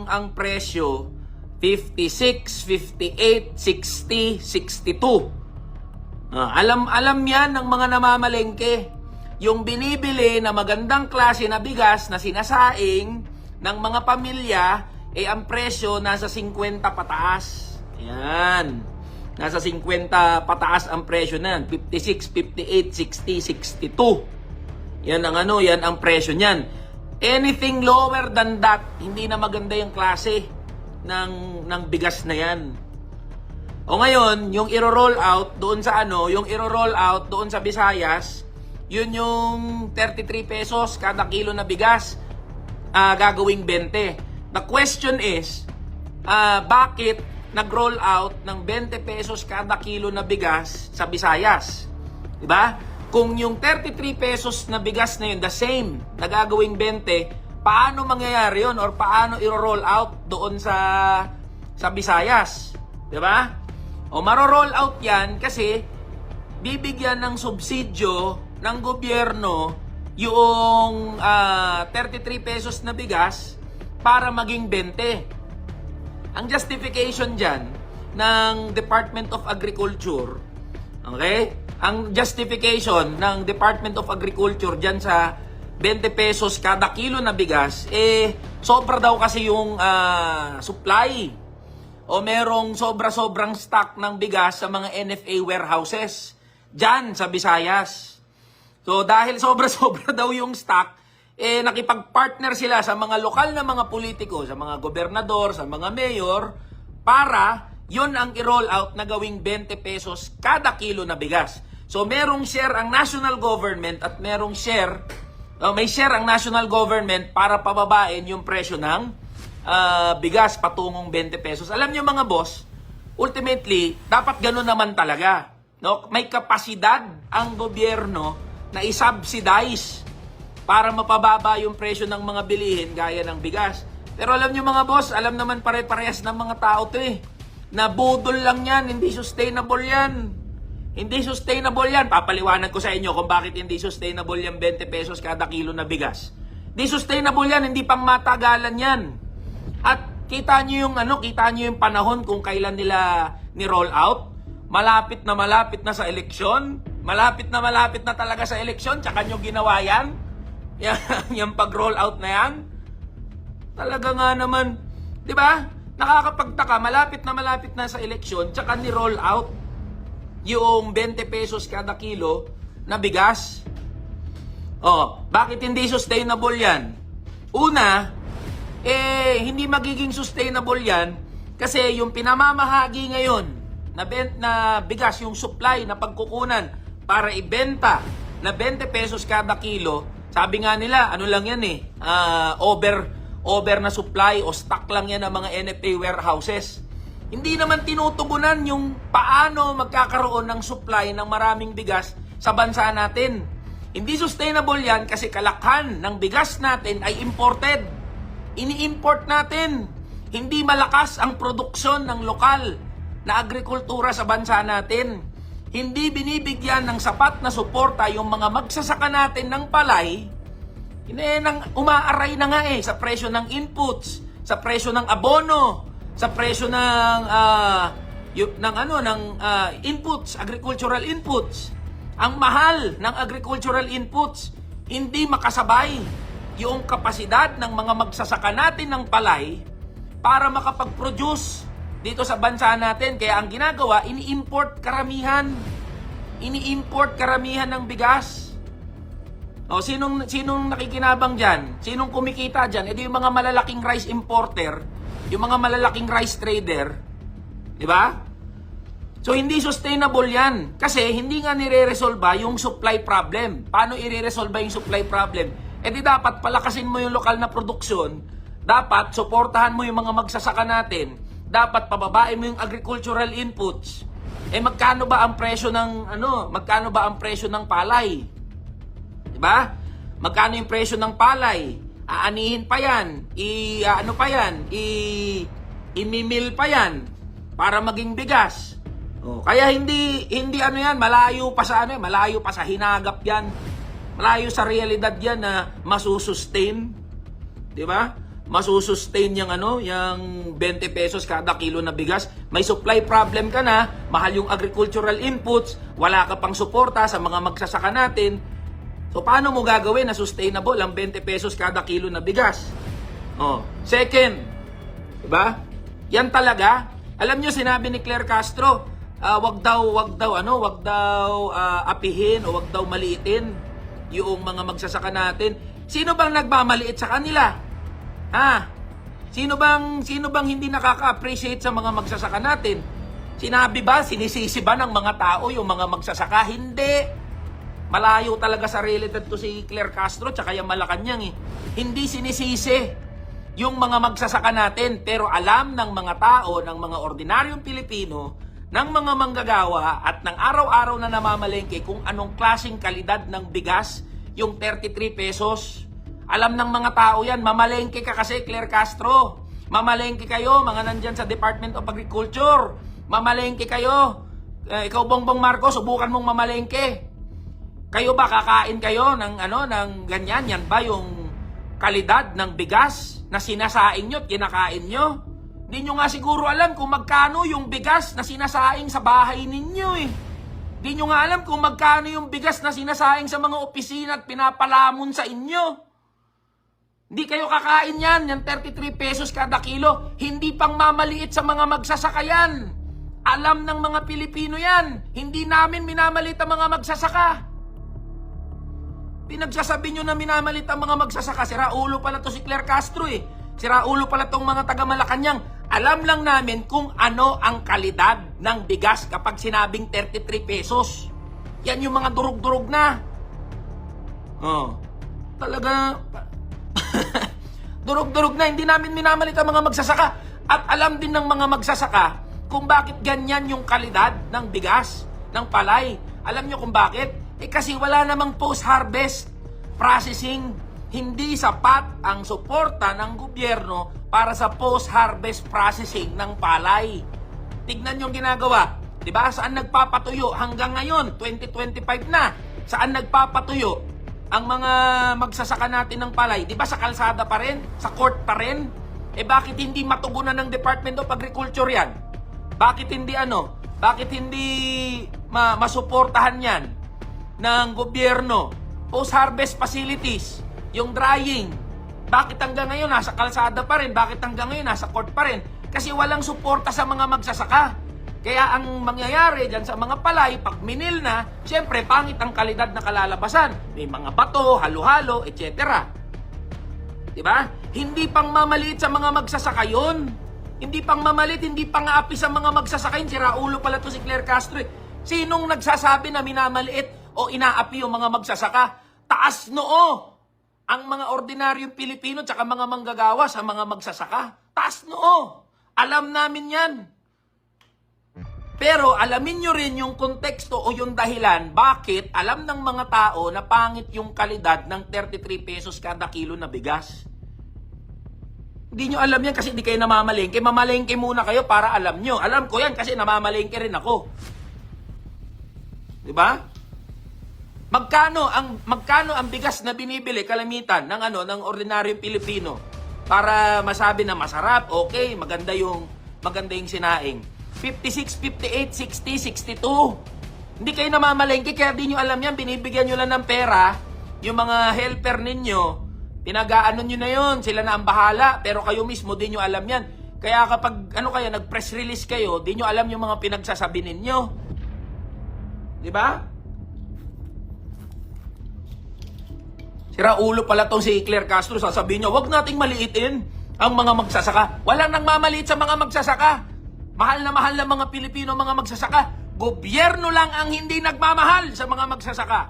ang presyo 56, 58, 60, 62. Alam yan ng mga namamalengke. Yung binibili na magandang klase na bigas na sinasaing ng mga pamilya, ang presyo nasa 50 pataas. Ayan. Nasa 50 pataas ang presyo na. 56, 58, 60, 62. Yan ang presyo niyan. Anything lower than that, hindi na maganda yung klase ng bigas na yan. O ngayon, yung i-roll out doon sa Visayas, yun yung 33 pesos kada kilo na bigas, gagawing 20. The question is, bakit nag-roll out ng 20 pesos kada kilo na bigas sa Visayas? Diba? Kung yung 33 pesos na bigas na yun, the same, nagagawing 20, paano mangyayari yun or paano i-roll out doon sa Visayas? Diba? O maro-roll out yan kasi bibigyan ng subsidyo ng gobyerno yung 33 pesos na bigas para maging 20. Ang justification dyan ng Department of Agriculture, okay? Ang justification ng Department of Agriculture dyan sa 20 pesos kada kilo na bigas, sobra daw kasi yung supply. O merong sobra-sobrang stock ng bigas sa mga NFA warehouses. dyan sa Visayas. So dahil sobra-sobra daw yung stock, nakipag-partner sila sa mga lokal na mga politiko, sa mga gobernador, sa mga mayor, para yun ang i-roll out na gawing 20 pesos kada kilo na bigas. So merong share ang national government at merong share, may share ang national government para pababain yung presyo ng bigas patungong 20 pesos. Alam niyo mga boss, ultimately, dapat ganun naman talaga. No? May kapasidad ang gobyerno na i-subsidize para mapababa yung presyo ng mga bilihin gaya ng bigas. Pero alam niyo mga boss, alam naman pare-parehas ng mga tao to na budol lang yan, hindi sustainable yan. Hindi sustainable yan. Papaliwanag ko sa inyo kung bakit hindi sustainable yan 20 pesos kada kilo na bigas. Hindi sustainable yan, hindi pang matagalan yan. At kita nyo yung panahon kung kailan nila ni-roll out. Malapit na sa eleksyon. Malapit na talaga sa eleksyon. Tsaka nyo ginawa yan. Yung pag-roll out na yan. Talaga nga naman. Di ba? Nakakapagtaka. Malapit na sa eleksyon. Tsaka ni-roll out yung 20 pesos kada kilo na bigas. Bakit hindi sustainable yan? Una, hindi magiging sustainable yan kasi yung pinamamahagi ngayon na bigas, yung supply na pagkukunan para ibenta na 20 pesos kada kilo, sabi nga nila, ano lang yan over na supply o stock lang yan ng mga NFA warehouses. Hindi naman tinutugunan yung paano magkakaroon ng supply ng maraming bigas sa bansa natin. Hindi sustainable yan kasi kalakhan ng bigas natin ay imported. Ini-import natin. Hindi malakas ang produksyon ng lokal na agrikultura sa bansa natin. Hindi binibigyan ng sapat na suporta yung mga magsasaka natin ng palay. Umaaray na nga sa presyo ng inputs, sa presyo ng abono, sa presyo ng inputs, agricultural inputs. Ang mahal ng agricultural inputs, hindi makasabay yung kapasidad ng mga magsasaka natin ng palay para makapag-produce dito sa bansa natin. Kaya ang ginagawa, ini-import karamihan ng bigas. Sinong nakikinabang dyan? Sinong kumikita dyan? Ito yung mga malalaking rice importer, yung mga malalaking rice trader. Di ba? So, hindi sustainable yan. Kasi hindi nga nire-resolve yung supply problem. Paano i-resolve yung supply problem? Di dapat palakasin mo yung lokal na produksyon, dapat suportahan mo yung mga magsasaka natin, dapat pababain mo yung agricultural inputs. Magkano ba ang presyo ng palay? 'Di ba? Magkano yung presyo ng palay? Aanihin pa yan, imimil pa yan para maging bigas. Kaya hindi malayo pa sa hinagap yan. Malayo sa realidad yan na masusustain. Di ba? Masusustain yung 20 pesos kada kilo na bigas. May supply problem ka na, mahal yung agricultural inputs, wala ka pang suporta sa mga magsasaka natin. So, paano mo gagawin na sustainable ang 20 pesos kada kilo na bigas? Second, di ba? Yan talaga. Alam nyo, sinabi ni Claire Castro, wag daw apihin o wag daw maliitin yung mga magsasaka natin. Sino bang nagmamaliit sa kanila? Sino bang hindi nakaka-appreciate sa mga magsasaka natin? Sinisisi ba ng mga tao yung mga magsasaka? Hindi. Malayo talaga sa realidad to si Claire Castro tsaka yung Malacanang Hindi sinisisi yung mga magsasaka natin, pero alam ng mga tao, ng mga ordinaryong Pilipino, ng mga manggagawa at ng araw-araw na namamalengke kung anong klaseng kalidad ng bigas yung 33 pesos. Alam ng mga tao yan. Mamalengke ka kasi, Claire Castro. Mamalengke kayo, mga nandyan sa Department of Agriculture. Mamalengke kayo. Ikaw, Bongbong Marcos, subukan mong mamalengke. Kayo ba kakain kayo ng ganyan? Yan ba yung kalidad ng bigas na sinasaing nyo at kinakain nyo? Hindi nyo nga siguro alam kung magkano yung bigas na sinasaing sa bahay ninyo Hindi nyo nga alam kung magkano yung bigas na sinasaing sa mga opisina at pinapalamon sa inyo. Hindi kayo kakain yan 33 pesos kada kilo. Hindi pang mamaliit sa mga magsasaka yan. Alam ng mga Pilipino yan. Hindi namin minamalit ang mga magsasaka. Pinagsasabi nyo na minamalit ang mga magsasaka. Sira ulo pala to si Claire Castro eh. Sira ulo pala tong mga taga Malacanang. Alam lang namin kung ano ang kalidad ng bigas kapag sinabing 33 pesos. Yan yung mga durug-durug na. Oh, talaga durug-durug na. Hindi namin minamalit ang mga magsasaka. At alam din ng mga magsasaka kung bakit ganyan yung kalidad ng bigas, ng palay. Alam nyo kung bakit? Kasi wala namang post-harvest processing. Hindi sapat ang suporta ng gobyerno para sa post-harvest processing ng palay. Tignan yung ginagawa. Diba? Saan nagpapatuyo hanggang ngayon, 2025 na? Saan nagpapatuyo ang mga magsasaka natin ng palay? Diba sa kalsada pa rin? Sa court pa rin? Bakit hindi matugunan ng Department of Agriculture yan? Bakit hindi Bakit hindi masuportahan yan ng gobyerno? Post-harvest facilities, yung drying. Bakit hanggang ngayon nasa kalsada pa rin? Bakit hanggang ngayon nasa court pa rin? Kasi walang suporta sa mga magsasaka. Kaya ang mangyayari dyan sa mga palay, pag minil na, siyempre pangit ang kalidad na kalalabasan. May mga bato, halo-halo, etc. Diba? Hindi pang mamaliit sa mga magsasaka yun. Hindi pang mamalit, hindi pang aapi sa mga magsasaka yun. Sira ulo pala to si Claire Castro. Sinong nagsasabi na minamaliit o inaapi yung mga magsasaka? Taas noo ang mga ordinaryong Pilipino tsaka mga manggagawa sa mga magsasaka. Taas noo. Alam namin yan. Pero alamin nyo rin yung konteksto o yung dahilan bakit alam ng mga tao na pangit yung kalidad ng 33 pesos kada kilo na bigas. Hindi nyo alam yan kasi hindi kayo namamalengke. Mamalengke muna kayo para alam nyo. Alam ko yan kasi namamalengke rin ako. Diba? Magkano ang bigas na binibili kalamitan ng ordinaryong Pilipino para masabi na masarap, okay, maganda yung sinaing. 56, 58, 60, 62. Hindi kayo namamalengke kaya di nyo alam yan. Binibigyan nyo lang ng pera yung mga helper ninyo. Pinag-aano nyo na yun. Sila na ang bahala. Pero kayo mismo di nyo alam yan. Kaya kapag nag-press release kayo, di nyo alam yung mga pinagsasabi ninyo. Diba? Sira ulo pala tong si Claire Castro. Sasabihin nyo, wag nating maliitin ang mga magsasaka. Walang nang mamaliit sa mga magsasaka. Mahal na mga Pilipino, mga magsasaka. Gobyerno lang ang hindi nagmamahal sa mga magsasaka.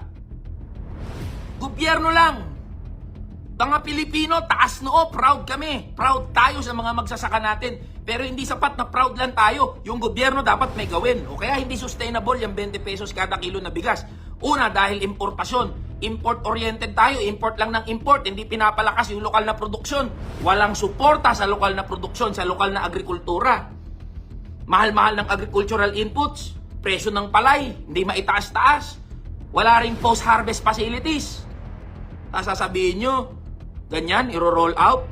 Gobyerno lang. Mga Pilipino, taas noo, proud kami. Proud tayo sa mga magsasaka natin. Pero hindi sapat na proud lang tayo. Yung gobyerno dapat may gawin. O kaya hindi sustainable yung 20 pesos kada kilo na bigas. Una, dahil importasyon. Import-oriented tayo. Import lang ng import. Hindi pinapalakas yung lokal na produksyon. Walang suporta sa lokal na produksyon, sa lokal na agrikultura. Mahal-mahal ng agricultural inputs. Presyo ng palay. Hindi maitaas-taas. Wala ring post-harvest facilities. Sasabihin nyo, ganyan, iro-roll out.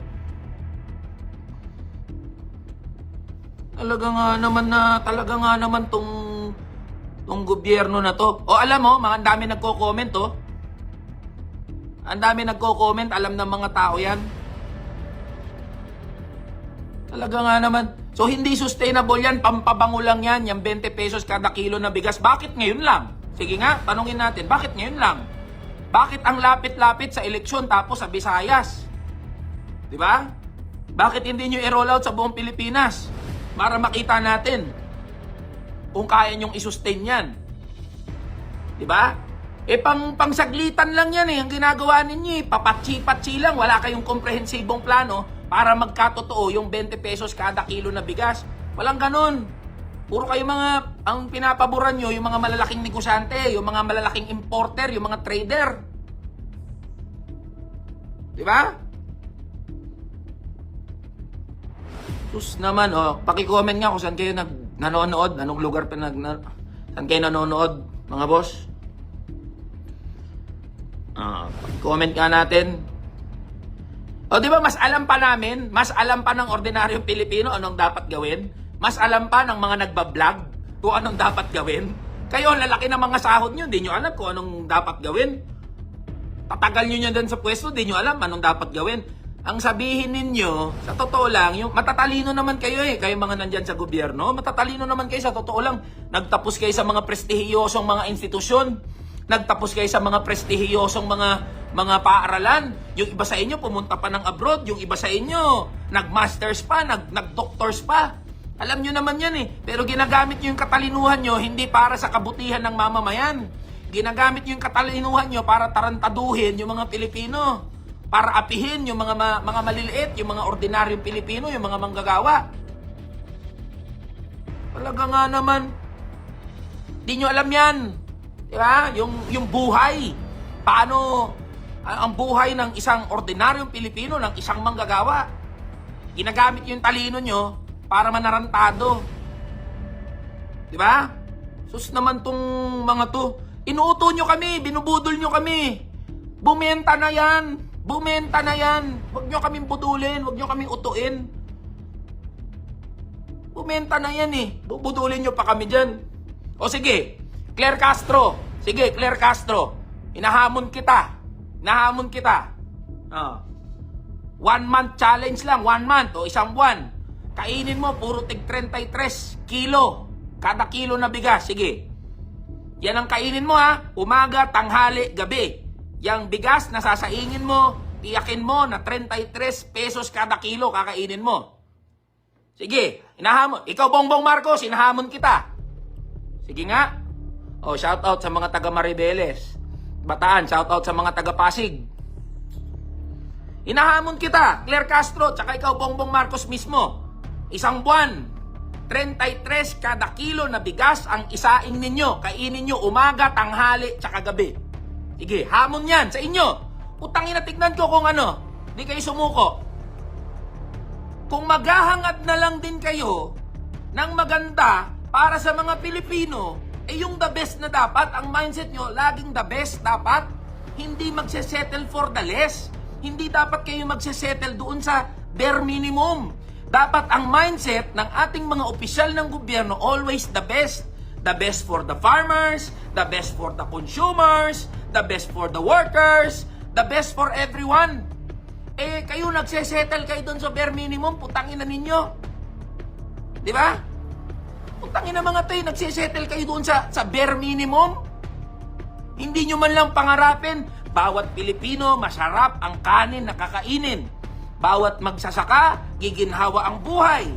Talaga nga naman tong gobyerno na to. O alam mo, ang dami nagko-comment oh. Ang dami nagko-comment, alam ng mga tao yan. Talaga nga naman. So hindi sustainable yan, pampabango lang yan, yung 20 pesos kada kilo na bigas. Bakit ngayon lang? Sige nga, tanungin natin, bakit ngayon lang? Bakit ang lapit-lapit sa eleksyon tapos sa Visayas? Di ba? Bakit hindi nyo i-roll out sa buong Pilipinas? Para makita natin kung kaya nyong i-sustain yan. Di ba? Pangsaglitan lang yan ang ginagawa ninyo. Papatsi-patsi lang. Wala kayong komprehensibong plano para magkatotoo yung 20 pesos kada kilo na bigas. Walang ganun. Puro kayo ang pinapaboran nyo, yung mga malalaking negosyante, yung mga malalaking importer, yung mga trader. Di ba? Sus naman, paki-comment nga kung saan kayo nanonood, anong lugar pa saan kayo nanonood, mga boss. Paki-comment nga natin. Di ba mas alam pa ng ordinaryong Pilipino anong dapat gawin? Mas alam pa ng mga nagbablog kung anong dapat gawin. Kayo, lalaki ng mga sahod nyo, di nyo alam kung anong dapat gawin. Tatagal nyo nyo din sa pwesto, di nyo alam anong dapat gawin. ang sabihin ninyo, sa totoo lang, yung matatalino naman kayo kayo mga nandyan sa gobyerno, matatalino naman kayo sa totoo lang. Nagtapos kayo sa mga prestihiyosong mga institusyon, nagtapos kayo sa mga prestihiyosong mga paaralan. Yung iba sa inyo pumunta pa ng abroad, yung iba sa inyo nagmasters pa, nagdoctors pa. Alam nyo naman yan Pero ginagamit nyo yung katalinuhan nyo hindi para sa kabutihan ng mamamayan. Ginagamit nyo yung katalinuhan nyo para tarantaduhin yung mga Pilipino. Para apihin yung mga maliliit, yung mga ordinaryong Pilipino, yung mga manggagawa. Talaga nga naman. Di nyo alam yan. Diba? Yung buhay. Paano ang buhay ng isang ordinaryong Pilipino, ng isang manggagawa. Ginagamit yung talino nyo para manarantado. Diba? Sus naman tong mga to. Inuuto nyo kami, binubudol nyo kami. Bumenta na yan. Bumenta na yan. Huwag nyo kaming budulin, huwag nyo kaming utuin. Bumenta na yan Bubudulin nyo pa kami dyan. O sige, Claire Castro. Sige, Claire Castro. Inahamon kita. Oh. 1 month challenge lang, 1 month o isang buwan. Kainin mo, puro tig 33 kilo. Kada kilo na bigas, sige. Yan ang kainin mo umaga, tanghali, gabi. Yang bigas na sasaingin mo, tiyakin mo na 33 pesos kada kilo kakainin mo. Sige, inahamon. Ikaw, Bongbong Marcos, inahamon kita. Sige nga. O, shout out sa mga taga Maribeles. Bataan, shout out sa mga taga Pasig. Inahamon kita, Claire Castro, tsaka ikaw, Bongbong Marcos mismo. Isang buwan, 33 kada kilo na bigas ang isaing ninyo. Kainin nyo umaga, tanghali, tsaka gabi. Sige, hamon yan sa inyo. Utangin na tignan ko kung di kayo sumuko. Kung maghahangad na lang din kayo ng maganda para sa mga Pilipino, yung the best na dapat, ang mindset nyo, laging the best dapat, hindi magsesettle for the less. Hindi dapat kayo magsesettle doon sa bare minimum. Dapat ang mindset ng ating mga opisyal ng gobyerno, always the best. The best for the farmers, the best for the consumers, the best for the workers, the best for everyone. Kayo nagsesettle kayo doon sa bare minimum, putangin na ninyo. Di ba? Putangin na mga tayo, nagsesettle kayo doon sa bare minimum. Hindi nyo man lang pangarapin, bawat Pilipino masarap ang kanin na kakainin. Bawat magsasaka, giginhawa ang buhay.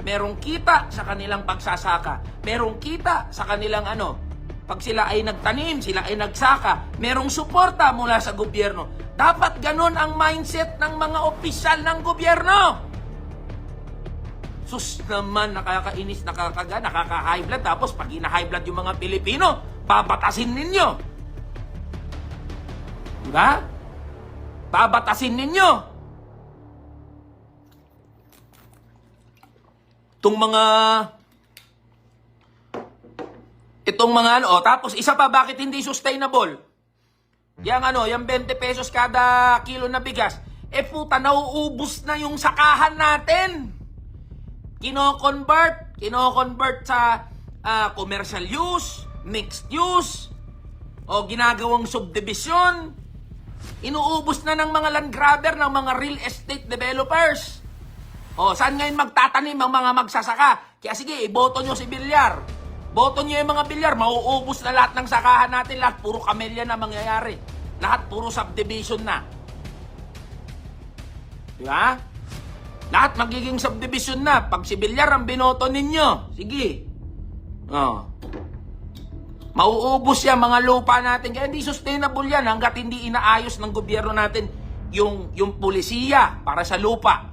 Merong kita sa kanilang pagsasaka. Merong kita sa kanilang pag sila ay nagtanim, sila ay nagsaka. Merong suporta mula sa gobyerno. Dapat ganon ang mindset ng mga opisyal ng gobyerno. Sus naman, nakakainis, nakaka-high blood. Tapos pag ina-high blood yung mga Pilipino, babatasin ninyo. Diba? Babatasin ninyo. Itong mga tapos isa pa, bakit hindi sustainable? Yung 20 pesos kada kilo na bigas, puta, nauubos na yung sakahan natin. Kino-convert sa commercial use, mixed use, o ginagawang subdivision. Inuubos na ng mga land grabber, ng mga real estate developers. Saan ngayon magtatanim ang mga magsasaka? Kaya sige, iboto nyo si Villar. Boto nyo yung mga Villar, mauubos na lahat ng sakahan natin. Lahat puro kamelya na mangyayari. Lahat puro subdivision na. Diba? Lahat magiging subdivision na. Pag si Villar ang binoto ninyo, sige. Mauubos yan mga lupa natin. Kaya hindi sustainable yan hanggat hindi inaayos ng gobyerno natin yung pulisiya para sa lupa.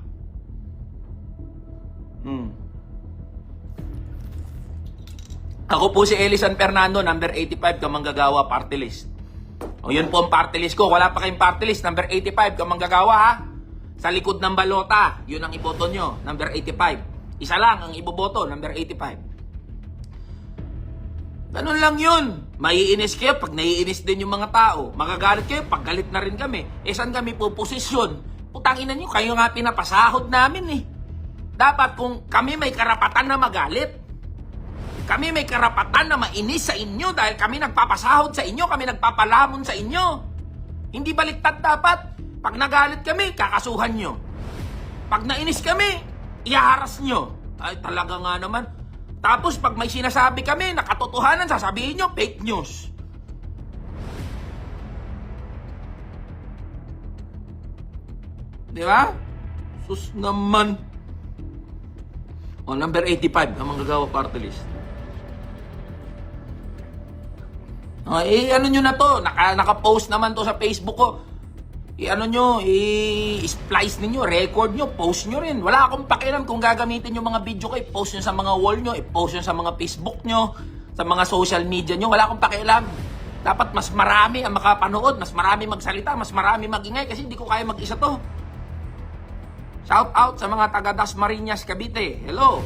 Ako po si Eli San Fernando, number 85, Kamanggagawa Party List. Yun po ang party list ko. Wala pa kayong party list, number 85, Kamanggagawa ha. Sa likod ng balota, yun ang iboto nyo, number 85. Isa lang ang iboboto, number 85. Ganun lang yun. Maiinis kayo pag naiinis din yung mga tao. Magagalit kayo pag galit na rin kami. Saan kami po posisyon? Putangin na nyo, kayo nga pinapasahod namin Dapat kung kami may karapatan na magalit, kami may karapatan na mainis sa inyo dahil kami nagpapasahod sa inyo, kami nagpapalamon sa inyo. Hindi baliktad dapat. Pag nagalit kami, kakasuhan nyo. Pag nainis kami, ihaharas nyo. Ay, talaga nga naman. Tapos, pag may sinasabi kami na katotohanan, sasabihin nyo, fake news. Di ba? Sus naman. O, number 85, ang manggagawa party list. Ano nyo na to? Naka-post naman to sa Facebook ko. Ano nyo, i-splice ninyo, record nyo, post nyo rin. Wala akong pakialam kung gagamitin yung mga video ko, i-post nyo sa mga wall nyo, i-post nyo sa mga Facebook nyo, sa mga social media nyo. Wala akong pakialam. Dapat mas marami ang makapanood, mas marami magsalita, mas marami magingay kasi hindi ko kaya mag-isa to. Shout out sa mga taga Dasmariñas, Cavite. Hello.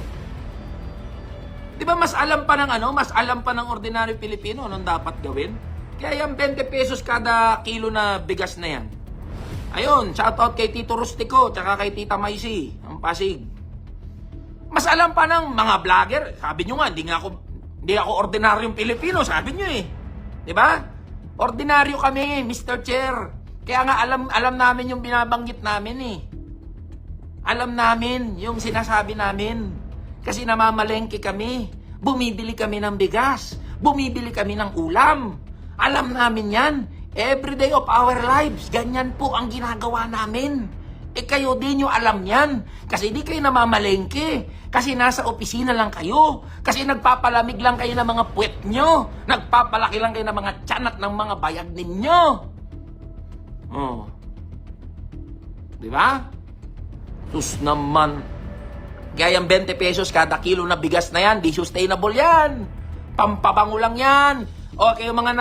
Di ba mas alam pa ng ordinaryo Pilipino anong dapat gawin? Kaya yung 20 pesos kada kilo na bigas na yan. Ayun, shout out kay Tito Rustico, tsaka kay Tita Maisy, ang Pasig. Mas alam pa ng mga vlogger. Sabi nyo nga, hindi ako ordinaryong Pilipino, sabi nyo eh. Di ba? Ordinaryo kami, Mr. Chair. Kaya nga alam namin yung binabanggit namin eh. Alam namin yung sinasabi namin. Kasi namamalengke kami. Bumibili kami ng bigas. Bumibili kami ng ulam. Alam namin yan. Every day of our lives. Ganyan po ang ginagawa namin. Kayo din nyo alam yan. Kasi di kayo namamalengke. Kasi nasa opisina lang kayo. Kasi nagpapalamig lang kayo ng mga puwet nyo. Nagpapalaki lang kayo ng mga tiyanat ng mga bayag ninyo. Oh. Di ba? Sus naman. Kaya yung 20 pesos kada kilo na bigas na yan, di sustainable yan. Pampabango lang yan. O kayo mga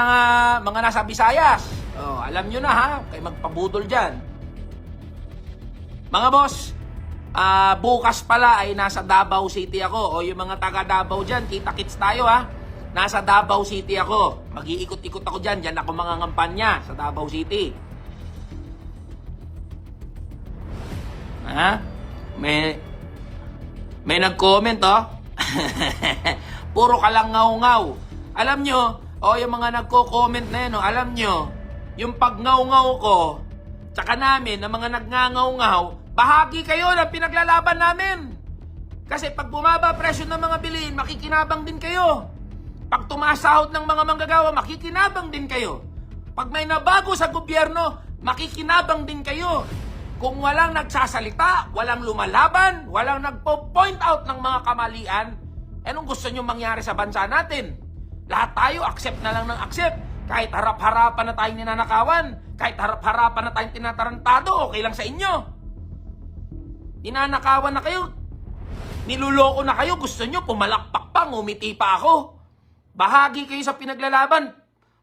nasa Visayas, alam nyo na ha, kayo magpabudol dyan. Mga boss, bukas pala ay nasa Davao City ako. O yung mga taga Davao dyan, kita-kits tayo ha. Nasa Davao City ako. Mag-iikot-ikot ako dyan, dyan ako mga ngampanya sa Davao City. Ha? May nag-comment Puro ka lang ngaw-ngaw. Alam nyo, yung mga nagko-comment na yun, alam nyo, yung pag-ngaw-ngaw ko, tsaka namin, na mga nagngangaw-ngaw, bahagi kayo ng pinaglalaban namin. Kasi pag bumaba presyo ng mga bilihin, makikinabang din kayo. Pag tumasahod ng mga manggagawa, makikinabang din kayo. Pag may nabago sa gobyerno, makikinabang din kayo. Kung walang nagsasalita, walang lumalaban, walang nagpo-point out ng mga kamalian, anong gusto nyo mangyari sa bansa natin? Lahat tayo, accept na lang ng accept. Kahit harap-harapan na tayong ninanakawan, kahit harap-harapan na tayong tinatarantado, okay lang sa inyo. Ninanakawan na kayo, niluloko na kayo, gusto nyo pumalakpak pa, ngumiti pa ako. Bahagi kayo sa pinaglalaban.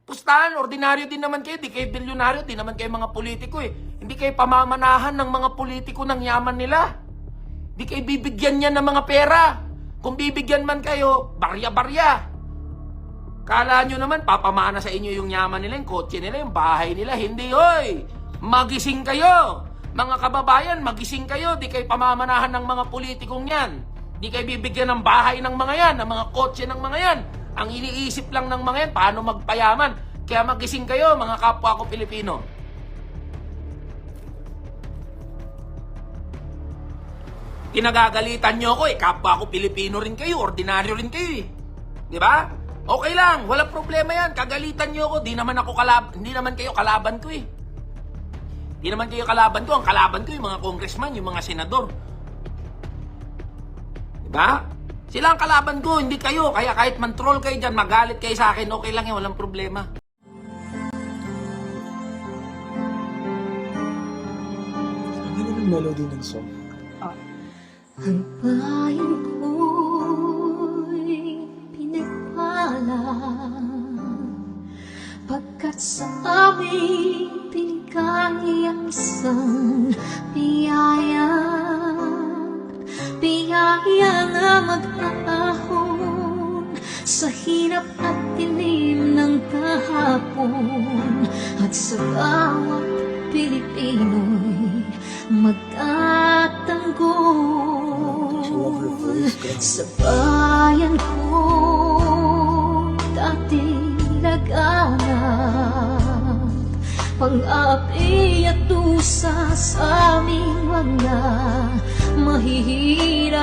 Pustahan, ordinaryo din naman kayo, di kayo bilyonaryo, di naman kayo mga politiko eh. Hindi kayo pamamanahan ng mga politiko ng yaman nila. Di kayo bibigyan yan ng mga pera. Kung bibigyan man kayo, barya-barya. Kala nyo naman, papamana sa inyo yung yaman nila, yung kotse nila, yung bahay nila. Hindi, hoy! Magising kayo! Mga kababayan, magising kayo. Di kayo pamamanahan ng mga politikong yan. Di kayo bibigyan ng bahay ng mga yan, ng mga kotse ng mga yan. Ang iniisip lang ng mga yan, paano magpayaman. Kaya magising kayo, mga kapwa ko Pilipino. Kinagagalitan nyo ko kapwa ko Pilipino rin kayo, ordinaryo rin kayo eh. Di ba? Okay lang, walang problema yan. Kagalitan nyo ko, hindi naman kayo kalaban ko eh. Hindi naman kayo kalaban ko. Ang kalaban ko yung mga congressman, yung mga senador. Di ba? Sila ang kalaban ko, hindi kayo. Kaya kahit man-troll kayo dyan, magalit kayo sa akin, okay lang yan, walang problema. Ano yung melody ng song? Ang bayan ko'y pinagpala pagkat sa aming pinigay ang isang biyaya na mag-aahon sa hirap at dilim ng kahapon at sa bawat Pilipino'y magtatanggol. Sa bayan ko dati laganap, ng api at dusa sa aming mga mahihirap.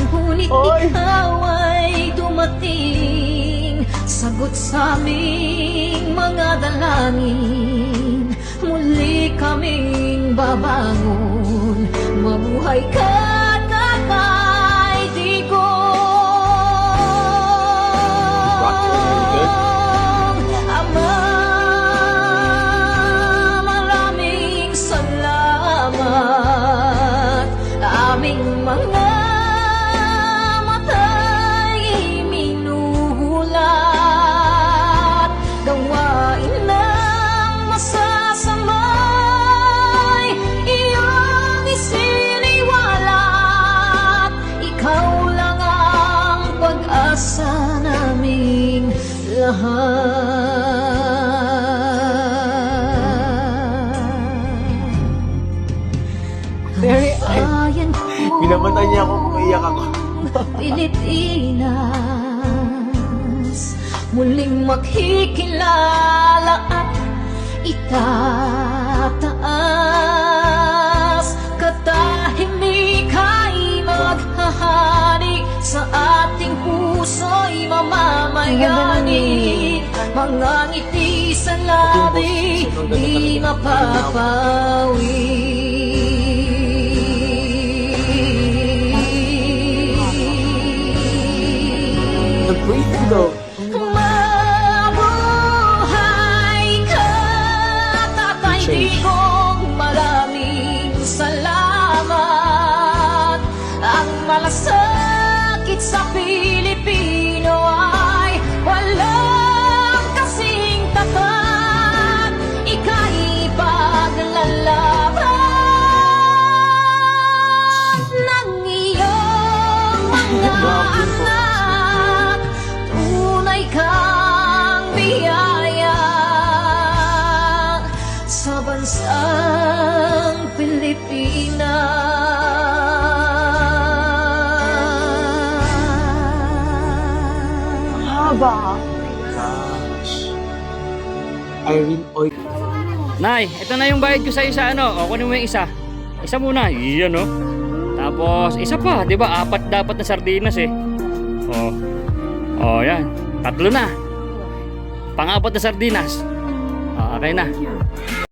Ngunit ikaw ay dumating, sagot sa aming mga dalangin. Muli kaming babangon, mabuhay ka, Tatay Digong. Ama, maraming salamat. Aming mga mata'y minuhulat, gawain ng masasamay iyong isiniwalat. Ikaw lang ang pag-asa naming lahat. Bayan ko, Minamatay niya ako, umiiyak ako. Pilipinas, muling makikilala at itataas. Katahimik ay maghahari, sa ating puso'y mamamayani. Mga ngiti sa labi, di mapapawi. The breathing though. Mabuhay ka, Tatay Digong. Maraming salamat. Ang malasakit sa Pilipino ay walang kasing tapat. Ika'y paglalaban ng iyong mga anak. Tunay kang biyaya sa bansang Pilipinas. Haba. Gosh. Irene Oy. Nay, ito na yung bayad ko sa isa, ano? O, kunin mo yung isa. Isa muna. Iyan, no? Tapos, isa pa. Di ba? 4 dapat na sardinas, eh. Yan. 3 na. Pang-4 na sardinas. Okay na.